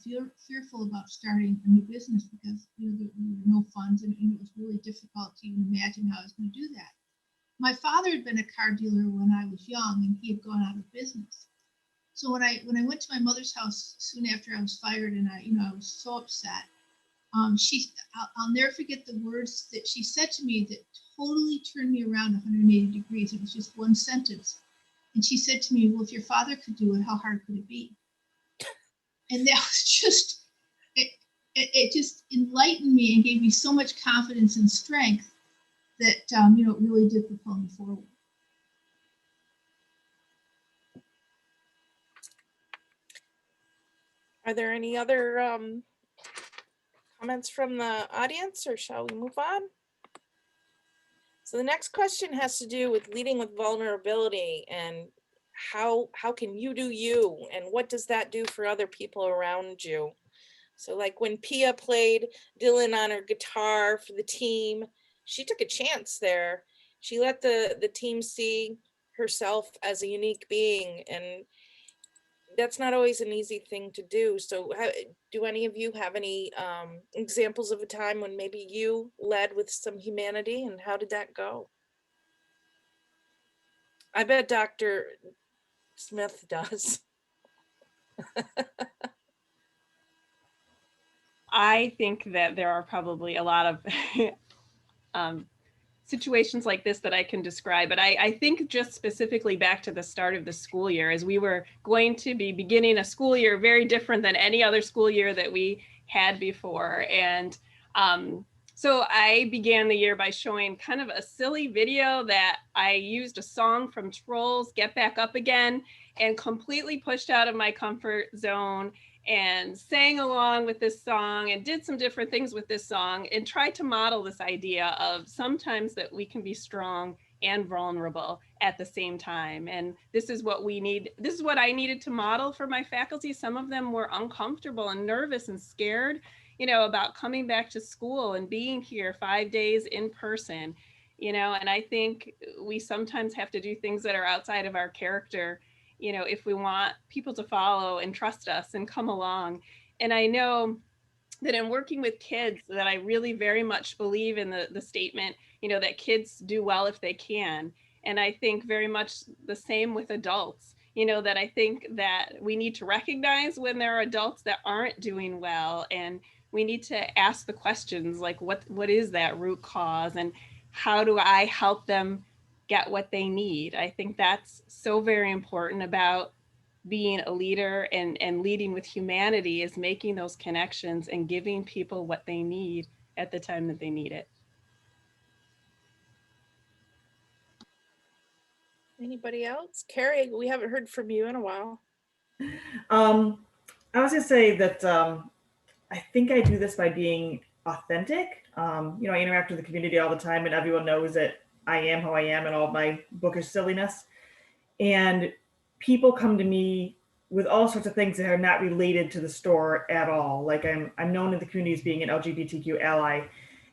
fearful about starting a new business, because there were no funds, and it was really difficult to even imagine how I was going to do that. My father had been a car dealer when I was young, and he had gone out of business. So when I went to my mother's house soon after I was fired, and I was so upset, I'll never forget the words that she said to me that totally turned me around 180 degrees. It was just one sentence. And she said to me, well, if your father could do it, how hard could it be? And that was just, it just enlightened me and gave me so much confidence and strength that, it really did propel me forward. Are there any other comments from the audience, or shall we move on? So the next question has to do with leading with vulnerability, and how can you do you, and what does that do for other people around you? So like when Pia played Dylan on her guitar for the team, she took a chance there. She let the team see herself as a unique being, and that's not always an easy thing to do. So do any of you have any examples of a time when maybe you led with some humanity, and how did that go? I bet Dr. Smith does. I think that there are probably a lot of situations like this that I can describe, but I think just specifically back to the start of the school year, as we were going to be beginning a school year very different than any other school year that we had before. And so I began the year by showing kind of a silly video that I used a song from Trolls, Get Back Up Again, and completely pushed out of my comfort zone and sang along with this song and did some different things with this song and tried to model this idea of sometimes that we can be strong and vulnerable at the same time. And this is what we need. This is what I needed to model for my faculty. Some of them were uncomfortable and nervous and scared, you know, about coming back to school and being here 5 days in person, you know, and I think we sometimes have to do things that are outside of our character, you know, if we want people to follow and trust us and come along. And I know that in working with kids, that I really very much believe in the statement, you know, that kids do well if they can. And I think very much the same with adults, you know, that I think that we need to recognize when there are adults that aren't doing well, and we need to ask the questions like, what is that root cause, and how do I help them get what they need? I think that's so very important about being a leader and leading with humanity, is making those connections and giving people what they need at the time that they need it. Anybody else? Carrie, we haven't heard from you in a while. I was gonna say that I think I do this by being authentic. You know, I interact with the community all the time, and everyone knows that I am who I am and all of my bookish silliness. And people come to me with all sorts of things that are not related to the store at all. Like I'm known in the community as being an LGBTQ ally.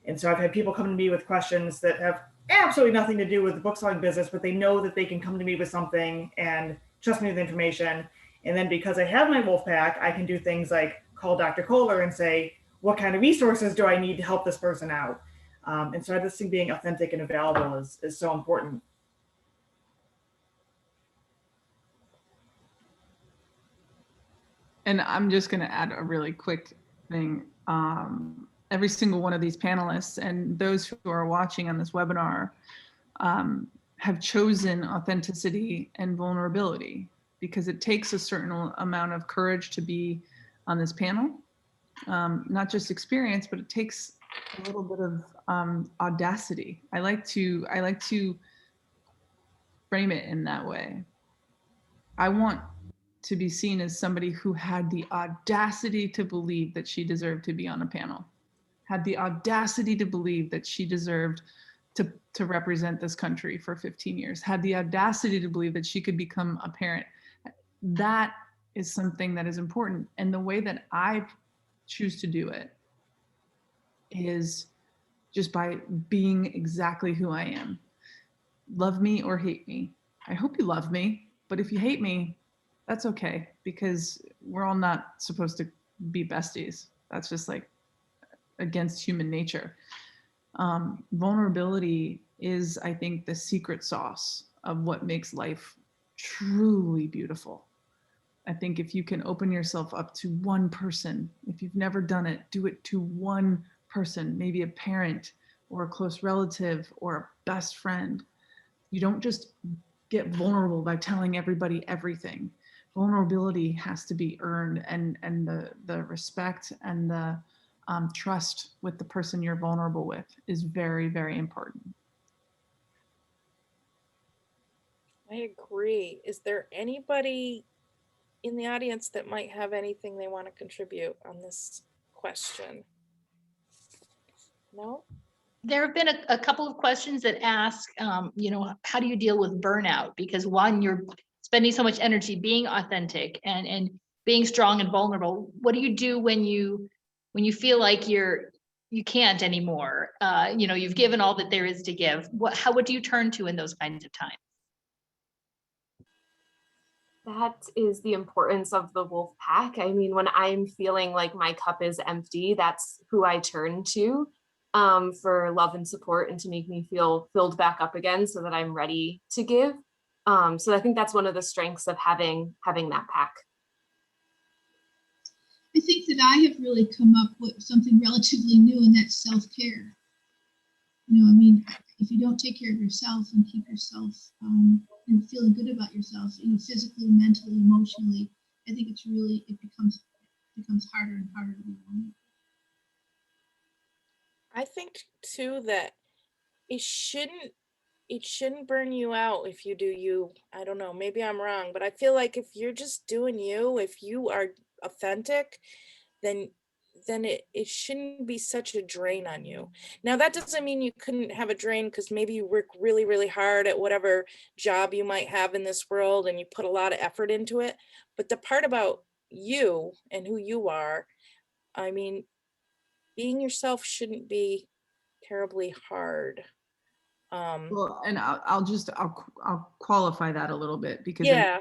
And so I've had people come to me with questions that have absolutely nothing to do with the book selling business, but they know that they can come to me with something and trust me with information. And then because I have my Wolfpack, I can do things like call Dr. Koehler and say, what kind of resources do I need to help this person out? And so I just think being authentic and available is so important. And I'm just going to add a really quick thing. Every single one of these panelists and those who are watching on this webinar have chosen authenticity and vulnerability, because it takes a certain amount of courage to be on this panel. Not just experience, but it takes a little bit of audacity. I like to frame it in that way. I want to be seen as somebody who had the audacity to believe that she deserved to be on a panel, had the audacity to believe that she deserved to represent this country for 15 years, had the audacity to believe that she could become a parent. That is something that is important. And the way that I choose to do it is just by being exactly who I am. Love me or hate me. I hope you love me, but if you hate me, that's okay, because we're all not supposed to be besties. That's just like against human nature. Vulnerability is, I think, the secret sauce of what makes life truly beautiful. I think if you can open yourself up to one person, if you've never done it, do it to one person, maybe a parent or a close relative or a best friend. You don't just get vulnerable by telling everybody everything. Vulnerability has to be earned, and the respect and the trust with the person you're vulnerable with is very, very important. I agree. Is there anybody in the audience that might have anything they want to contribute on this question? No? There have been a couple of questions that ask, you know, how do you deal with burnout? Because one, you're spending so much energy being authentic and being strong and vulnerable, what do you do when you feel like you can't anymore? You've given all that there is to give. What do you turn to in those kinds of times? That is the importance of the wolf pack. I mean, when I'm feeling like my cup is empty, that's who I turn to for love and support and to make me feel filled back up again so that I'm ready to give. So I think that's one of the strengths of having that pack. I think that I have really come up with something relatively new, and that's self-care. I mean, if you don't take care of yourself and keep yourself feeling good about yourself, physically, mentally, emotionally, I think it becomes harder and harder to be vulnerable. I think too that it shouldn't burn you out if you do you. I don't know, maybe I'm wrong, but I feel like if you're just doing you, if you are authentic, then it shouldn't be such a drain on you. Now, that doesn't mean you couldn't have a drain because maybe you work really, really hard at whatever job you might have in this world and you put a lot of effort into it. But the part about you and who you are, I mean, being yourself shouldn't be terribly hard. Well, and I'll qualify that a little bit because Yeah.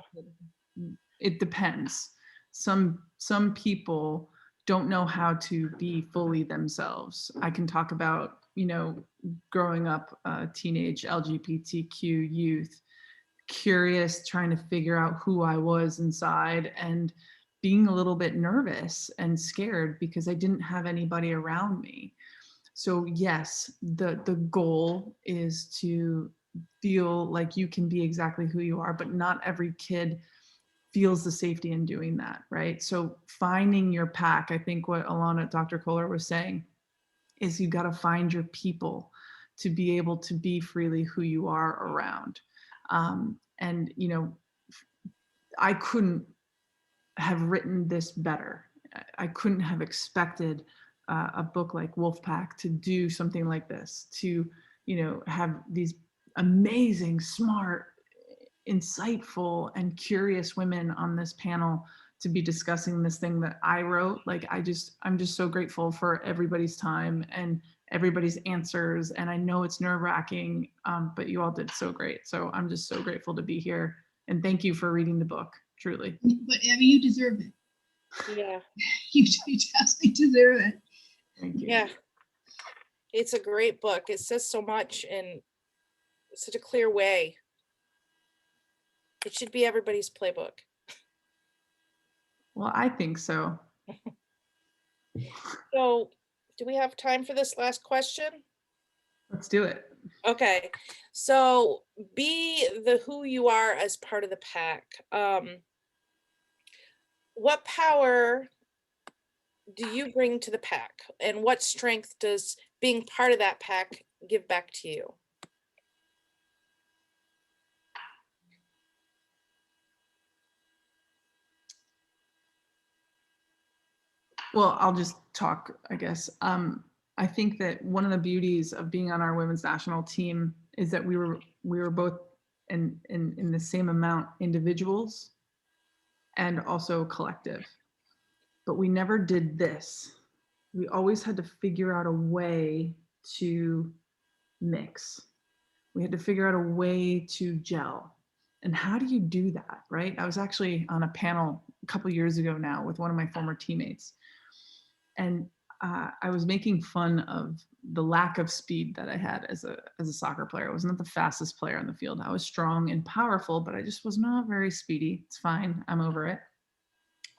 it depends. Some people don't know how to be fully themselves. I can talk about, growing up teenage LGBTQ youth, curious, trying to figure out who I was inside and being a little bit nervous and scared because I didn't have anybody around me. So yes, the goal is to feel like you can be exactly who you are, but not every kid feels the safety in doing that, right? So finding your pack, I think what Dr. Koehler was saying is you got to find your people to be able to be freely who you are around. And, I couldn't have written this better. I couldn't have expected a book like Wolfpack to do something like this, to, have these amazing, smart, insightful and curious women on this panel to be discussing this thing that I wrote. Like, I'm just so grateful for everybody's time and everybody's answers. And I know it's nerve-wracking, but you all did so great. So I'm just so grateful to be here. And thank you for reading the book, truly. But Abby, you deserve it. Yeah. You definitely deserve it. Thank you. Yeah. It's a great book. It says so much in such a clear way. It should be everybody's playbook. Well, I think so. So, do we have time for this last question? Let's do it. Okay. So, be the who you are as part of the pack. What power do you bring to the pack? And what strength does being part of that pack give back to you? Well, I'll just talk, I guess. I think that one of the beauties of being on our women's national team is that we were both in the same amount individuals and also collective. But we never did this. We always had to figure out a way to mix. We had to figure out a way to gel. And how do you do that, right? I was actually on a panel a couple years ago now with one of my former teammates. And I was making fun of the lack of speed that I had as a soccer player. I was not the fastest player on the field. I was strong and powerful, but I just was not very speedy. It's fine. I'm over it.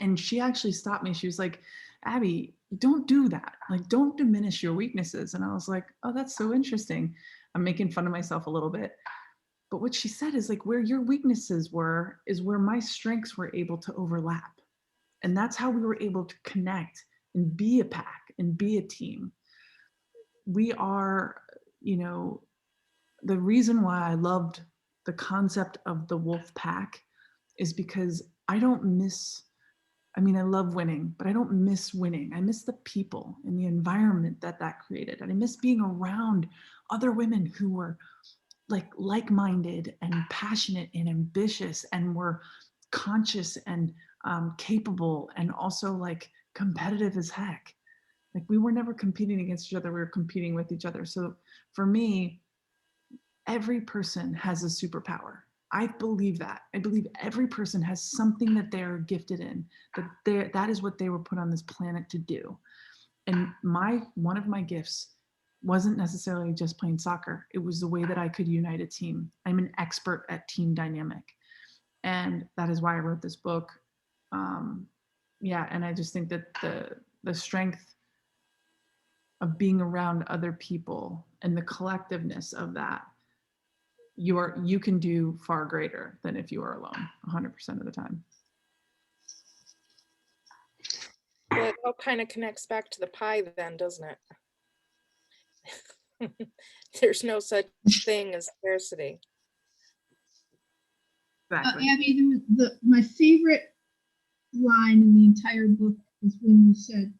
And she actually stopped me. She was like, Abby, don't do that. Like, don't diminish your weaknesses. And I was like, oh, that's so interesting. I'm making fun of myself a little bit. But what she said is like, where your weaknesses were is where my strengths were able to overlap. And that's how we were able to connect and be a pack and be a team. We are, the reason why I loved the concept of the wolf pack is because I love winning, but I don't miss winning. I miss the people and the environment that created. And I miss being around other women who were like-minded and passionate and ambitious, and were conscious and capable, and also like competitive as heck. Like we were never competing against each other, we were competing with each other. So for me, every person has a superpower. I believe that. I believe every person has something that they're gifted in, that is what they were put on this planet to do. And one of my gifts wasn't necessarily just playing soccer. It was the way that I could unite a team. I'm an expert at team dynamic. And that is why I wrote this book. Yeah, and I just think that the strength of being around other people and the collectiveness of that, you can do far greater than if you are alone 100% of the time. Well, it all kind of connects back to the pie then, doesn't it? There's no such thing as scarcity. Exactly. Abby, my favorite line in the entire book is when you said,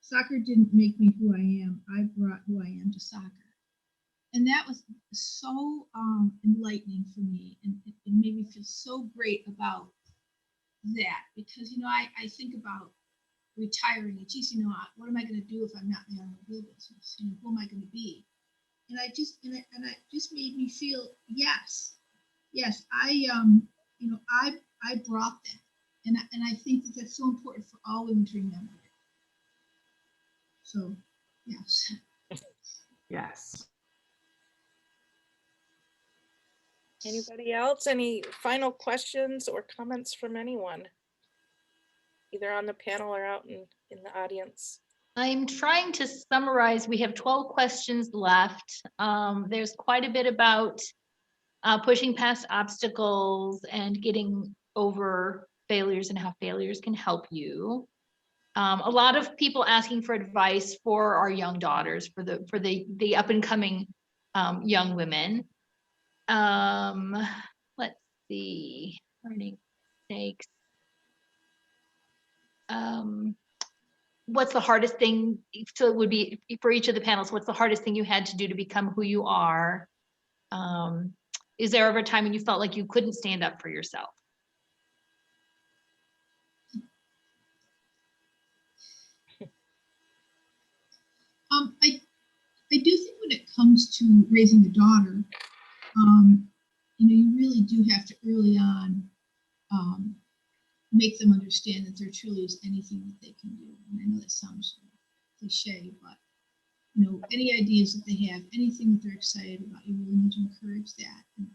"Soccer didn't make me who I am. I brought who I am to soccer." And that was so enlightening for me, and it made me feel so great about that, because I think about retiring, and geez, what am I going to do if I'm not in the automobile business? Who am I going to be? And it just made me feel, yes, I brought that, and I think that that's so important for all women to remember. So, yes. Yes. Anybody else? Any final questions or comments from anyone? Either on the panel or out in the audience. I'm trying to summarize. We have 12 questions left. There's quite a bit about pushing past obstacles and getting over failures and how failures can help you. A lot of people asking for advice for our young daughters, for the up and coming young women. Let's see, learning mistakes. What's the hardest thing? So it would be for each of the panels, what's the hardest thing you had to do to become who you are? Is there ever a time when you felt like you couldn't stand up for yourself? I do think when it comes to raising a daughter, you really do have to early on make them understand that there truly is anything that they can do. And I know that sounds cliche, but any ideas that they have, anything that they're excited about, you really need to encourage that and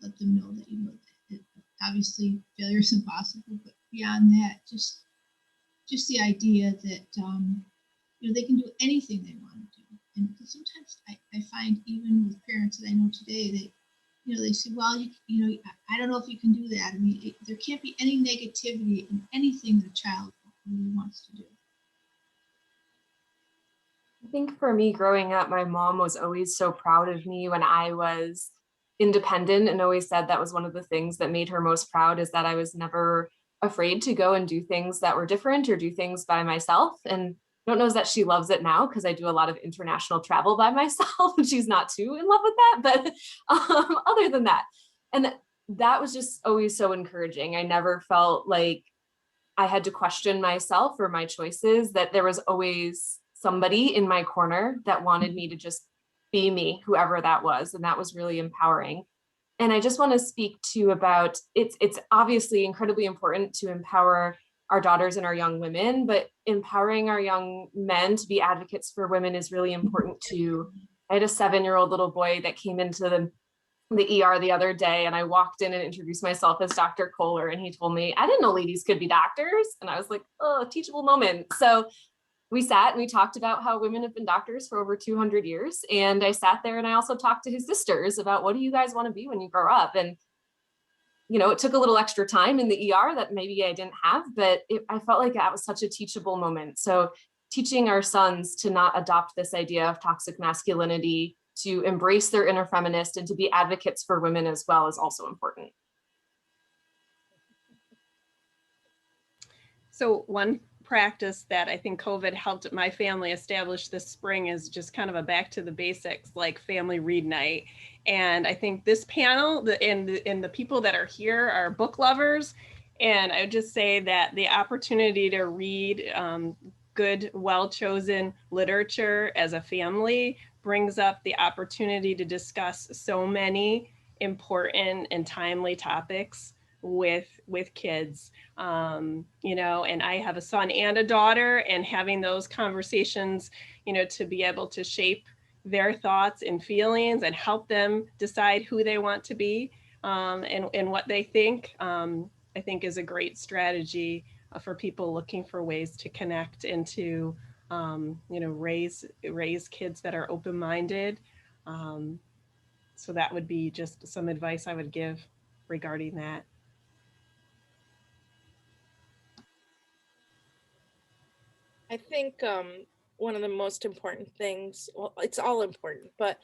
let them know that that obviously failure is impossible, but beyond that, just the idea that they can do anything they want to do. And sometimes I find, even with parents that I know today, they say, well, I don't know if you can do that. I mean, there can't be any negativity in anything that a child really wants to do. I think for me growing up, my mom was always so proud of me when I was independent, and always said that was one of the things that made her most proud, is that I was never afraid to go and do things that were different or do things by myself. And I don't know that she loves it now, because I do a lot of international travel by myself and she's not too in love with that. But other than that, and that was just always so encouraging. I never felt like I had to question myself or my choices, that there was always somebody in my corner that wanted me to just be me, whoever that was. And that was really empowering. And I just want to speak to about, it's obviously incredibly important to empower our daughters and our young women, but empowering our young men to be advocates for women is really important too. I had a 7-year-old little boy that came into the ER the other day, and I walked in and introduced myself as Dr. Koehler, and he told me, I didn't know ladies could be doctors. And I was like, oh, teachable moment. So we sat and we talked about how women have been doctors for over 200 years. And I sat there and I also talked to his sisters about, what do you guys want to be when you grow up? And it took a little extra time in the ER that maybe I didn't have, but I felt like that was such a teachable moment. So teaching our sons to not adopt this idea of toxic masculinity, to embrace their inner feminist, and to be advocates for women as well is also important. So one practice that I think COVID helped my family establish this spring is just kind of a back to the basics, like family read night. And I think this panel and the people that are here are book lovers. And I would just say that the opportunity to read good, well-chosen literature as a family brings up the opportunity to discuss so many important and timely topics with kids. You know, and I have a son and a daughter, and having those conversations, you know, to be able to shape their thoughts and feelings and help them decide who they want to be and what they think, I think is a great strategy for people looking for ways to connect and to, you know, raise kids that are open-minded. So that would be just some advice I would give regarding that. I think one of the most important things, well, it's all important, but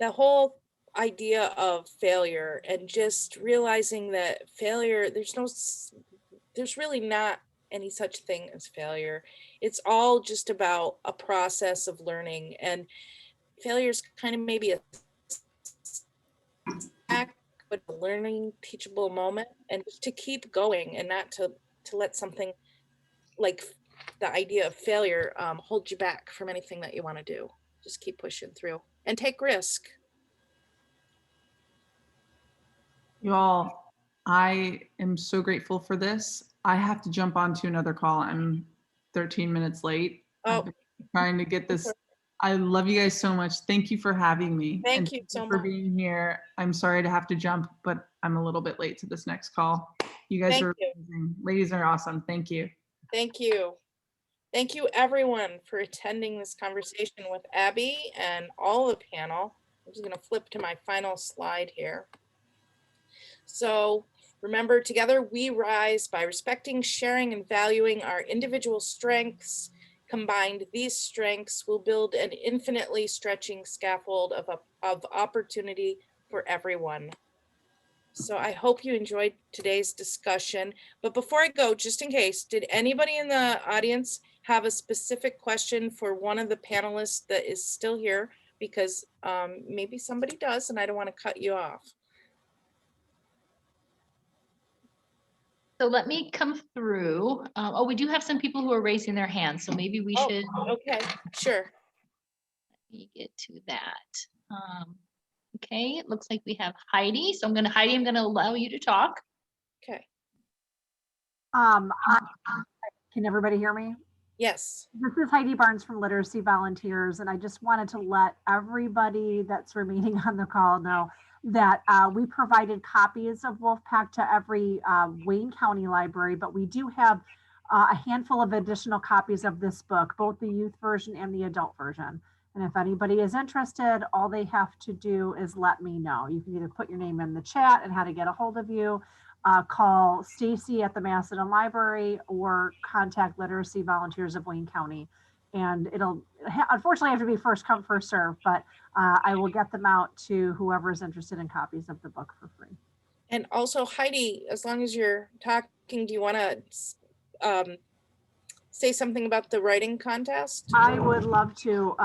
the whole idea of failure and just realizing that failure, there's really not any such thing as failure. It's all just about a process of learning, and failure is kind of maybe a but a learning, teachable moment, and just to keep going and not to let something like the idea of failure hold you back from anything that you want to do. Just keep pushing through and take risk. You all, I am so grateful for this. I have to jump on to another call. I'm 13 minutes late. Oh, I've been trying to get this. I love you guys so much. Thank you for having me. Thank you so for much being here. I'm sorry to have to jump, but I'm a little bit late to this next call. You guys are amazing. Ladies are awesome. Thank you. Thank you. Thank you everyone for attending this conversation with Abby and all the panel. I'm just going to flip to my final slide here. So remember, together we rise by respecting, sharing, and valuing our individual strengths. Combined, these strengths will build an infinitely stretching scaffold of opportunity for everyone. So I hope you enjoyed today's discussion. But before I go, just in case, did anybody in the audience have a specific question for one of the panelists that is still here? Because maybe somebody does, and I don't want to cut you off. So let me come through. Oh, we do have some people who are raising their hands, so maybe we should. Okay, sure. Let me get to that. Okay, it looks like we have Heidi. So Heidi, I'm gonna allow you to talk. Okay. Can everybody hear me? Yes. This is Heidi Barnes from Literacy Volunteers, and I just wanted to let everybody that's remaining on the call know that we provided copies of Wolfpack to every Wayne County library, but we do have a handful of additional copies of this book, both the youth version and the adult version. And if anybody is interested, all they have to do is let me know. You can either put your name in the chat and how to get a hold of you, call Stacy at the Macedon Library, or contact Literacy Volunteers of Wayne County. And it'll unfortunately have to be first come, first serve, but I will get them out to whoever is interested in copies of the book for free. And also, Heidi, as long as you're talking, do you want to say something about the writing contest? I would love to.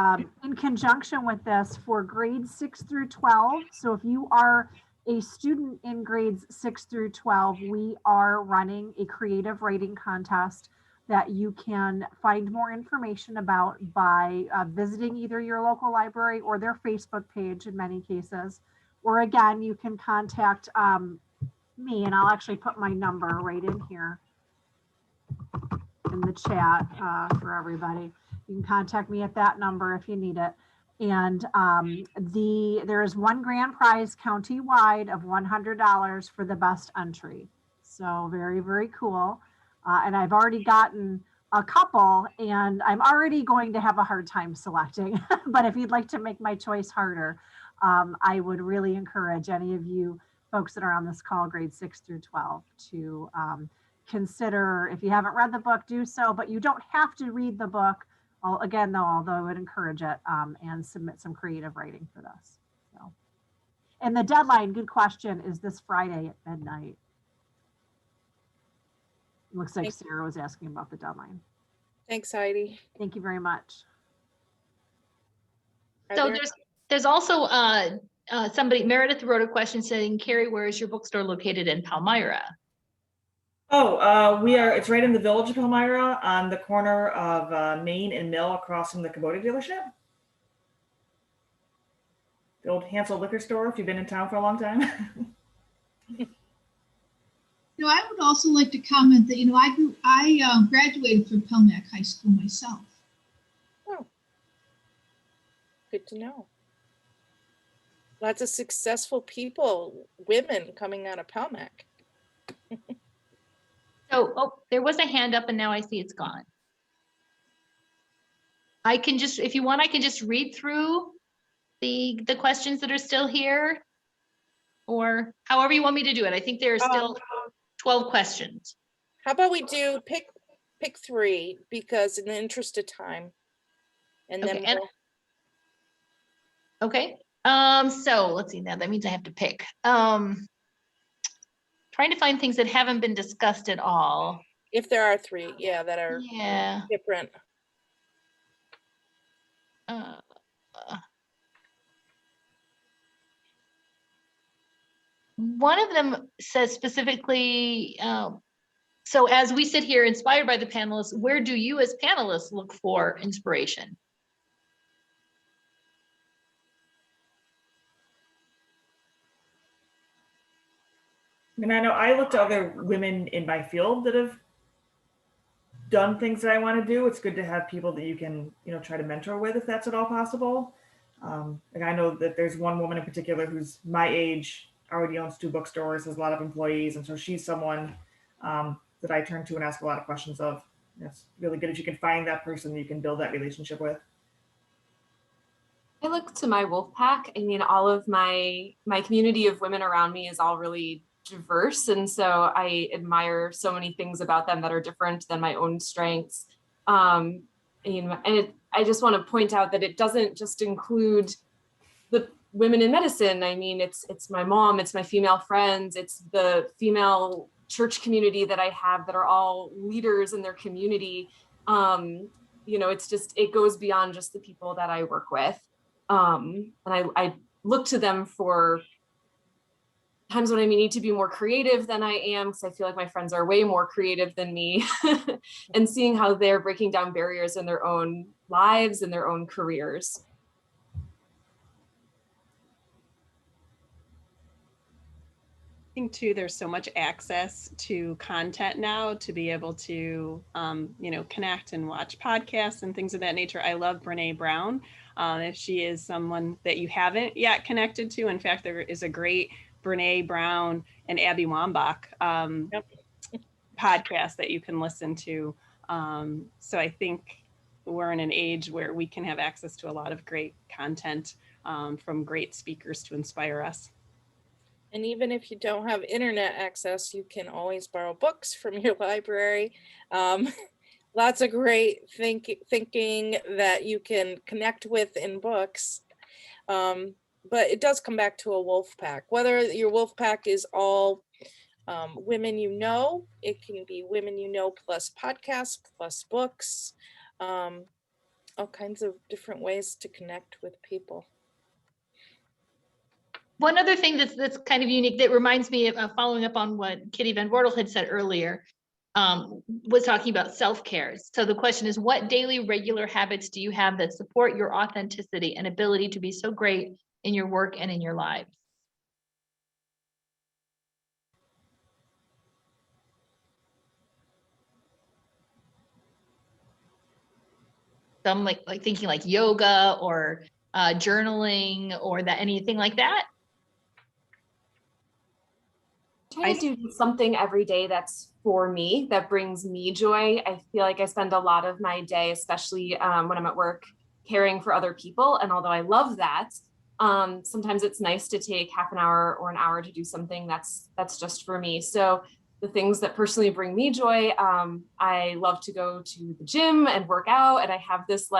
In conjunction with this, for grades 6 through 12, so if you are a student in grades 6 through 12, we are running a creative writing contest that you can find more information about by visiting either your local library or their Facebook page in many cases. Or again, you can contact me, and I'll actually put my number right in here in the chat for everybody. You can contact me at that number if you need it. And there is one grand prize county-wide of $100 for the best entry. So very, very cool. And I've already gotten a couple, and I'm already going to have a hard time selecting. But if you'd like to make my choice harder, I would really encourage any of you folks that are on this call, grades 6 through 12, to consider, if you haven't read the book, do so. But you don't have to read the book. Again, though, although I would encourage it, and submit some creative writing for this. So, and the deadline, good question, is this Friday at midnight. Looks like Sarah was asking about the deadline. Thanks, Heidi. Thank you very much. Are So there- there's also somebody, Meredith wrote a question saying, Carrie, where is your bookstore located in Palmyra? It's right in the village of Palmyra on the corner of Main and Mill across from the Kubota dealership. The old Hansel liquor store, if you've been in town for a long time. I would also like to comment that, I graduated from Palmyra High School myself. Oh, good to know. Lots of successful people, women coming out of Palmyra. So, there was a hand up and now I see it's gone. I can just, if you want, I can just read through the questions that are still here, or however you want me to do it. I think there are still 12 questions. How about we do pick 3, because in the interest of time, and then Okay, okay. So let's see now. That means I have to pick. Trying to find things that haven't been discussed at all. if there are 3, that are different. One of them says specifically, so as we sit here inspired by the panelists, where do you as panelists look for inspiration? I know I look to other women in my field that have done things that I want to do. It's good to have people that you can, try to mentor with if that's at all possible. I know that there's one woman in particular who's my age, already owns 2 bookstores, has a lot of employees, and so she's someone that I turn to and ask a lot of questions of. It's really good if you can find that person that you can build that relationship with. I look to my Wolfpack. I mean, all of my community of women around me is all really diverse, and so I admire so many things about them that are different than my own strengths. I just want to point out that it doesn't just include the women in medicine. I mean, it's my mom, it's my female friends, it's the female church community that I have that are all leaders in their community. It goes beyond just the people that I work with. And I look to them for times when I need to be more creative than I am, because I feel like my friends are way more creative than me, and seeing how they're breaking down barriers in their own lives and their own careers. I think too, there's so much access to content now to be able to, connect and watch podcasts and things of that nature. I love Brene Brown. If she is someone that you haven't yet connected to, in fact, there is a great Brene Brown and Abby Wambach podcast that you can listen to. So I think we're in an age where we can have access to a lot of great content from great speakers to inspire us. And even if you don't have internet access, you can always borrow books from your library. Lots of great thinking that you can connect with in books. But it does come back to a wolf pack. Whether your wolf pack is all women it can be women plus podcasts, plus books, all kinds of different ways to connect with people. One other thing that's kind of unique that reminds me of following up on what Kitty Van Bortel had said earlier, was talking about self-care. So the question is, what daily regular habits do you have that support your authenticity and ability to be so great in your work and in your lives? So I'm like thinking like yoga or journaling or anything like that. Try to do something every day that's for me, that brings me joy. I feel like I spend a lot of my day, especially when I'm at work, caring for other people. And although I love that, sometimes it's nice to take half an hour or an hour to do something that's just for me. So the things that personally bring me joy, I love to go to the gym and work out. And I have this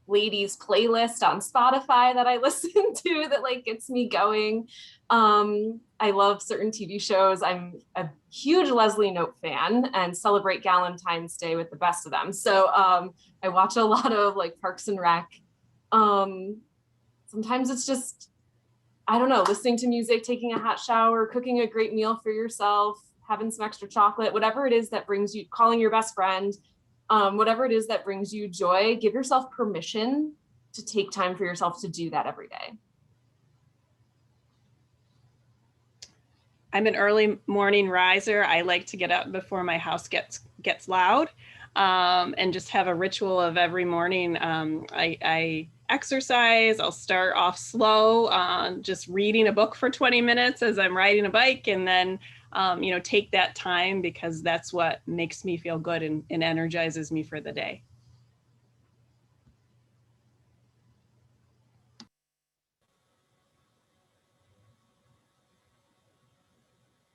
ladies playlist on Spotify that I listen to that like gets me going. I love certain TV shows. I'm a huge Leslie Knope fan and celebrate Galentine's Day with the best of them. So I watch a lot of like Parks and Rec. Sometimes it's just, I don't know, listening to music, taking a hot shower, cooking a great meal for yourself, having some extra chocolate, whatever it is that brings you, calling your best friend, whatever it is that brings you joy, give yourself permission to take time for yourself to do that every day. I'm an early morning riser. I like to get up before my house gets loud, and just have a ritual of every morning. I exercise. I'll start off slow, just reading a book for 20 minutes as I'm riding a bike, and then take that time because that's what makes me feel good and energizes me for the day.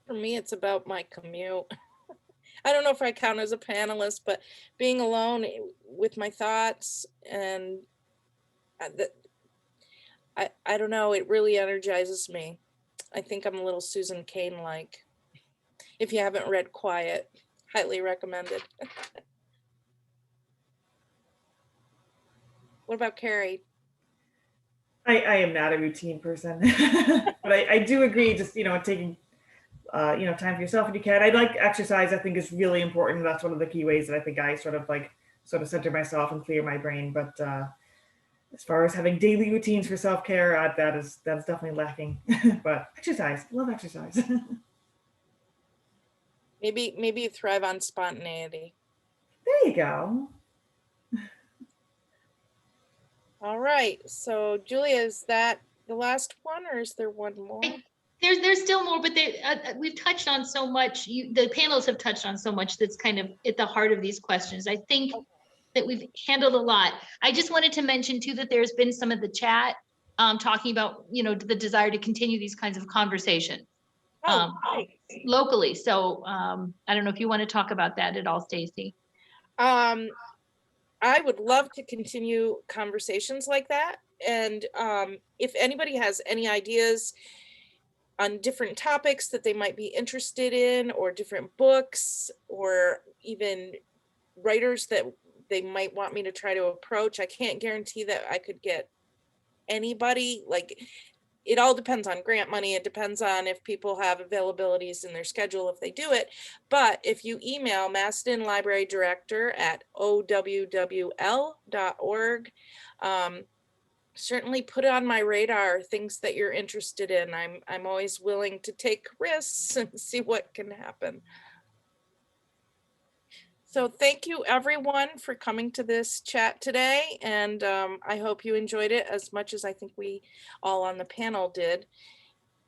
For me, it's about my commute. I don't know if I count as a panelist, but being alone with my thoughts and I don't know, it really energizes me. I think I'm a little Susan Cain-like. If you haven't read Quiet, highly recommended. What about Carrie? I am not a routine person, but I do agree. Just taking time for yourself when you can. I like exercise. I think is really important. That's one of the key ways that I think I sort of center myself and clear my brain. But as far as having daily routines for self-care, that is definitely lacking. But exercise, love exercise. Maybe you thrive on spontaneity. There you go. All right. So Julia, is that the last one or is there one more? There's still more, but we've touched on so much. The panels have touched on so much that's kind of at the heart of these questions. I think that we've handled a lot. I just wanted to mention too that there's been some of the chat talking about the desire to continue these kinds of conversations locally. So I don't know if you want to talk about that at all, Stacy. I would love to continue conversations like that. And if anybody has any ideas on different topics that they might be interested in, or different books, or even writers that they might want me to try to approach, I can't guarantee that I could get anybody. Like, it all depends on grant money. It depends on if people have availabilities in their schedule, if they do it. But if you email Maston Library Director at owwl.org, certainly put on my radar things that you're interested in. I'm always willing to take risks and see what can happen. So thank you everyone for coming to this chat today. And I hope you enjoyed it as much as I think we all on the panel did.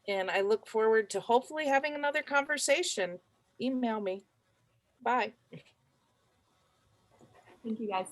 And I look forward to hopefully having another conversation. Email me. Bye. Thank you guys.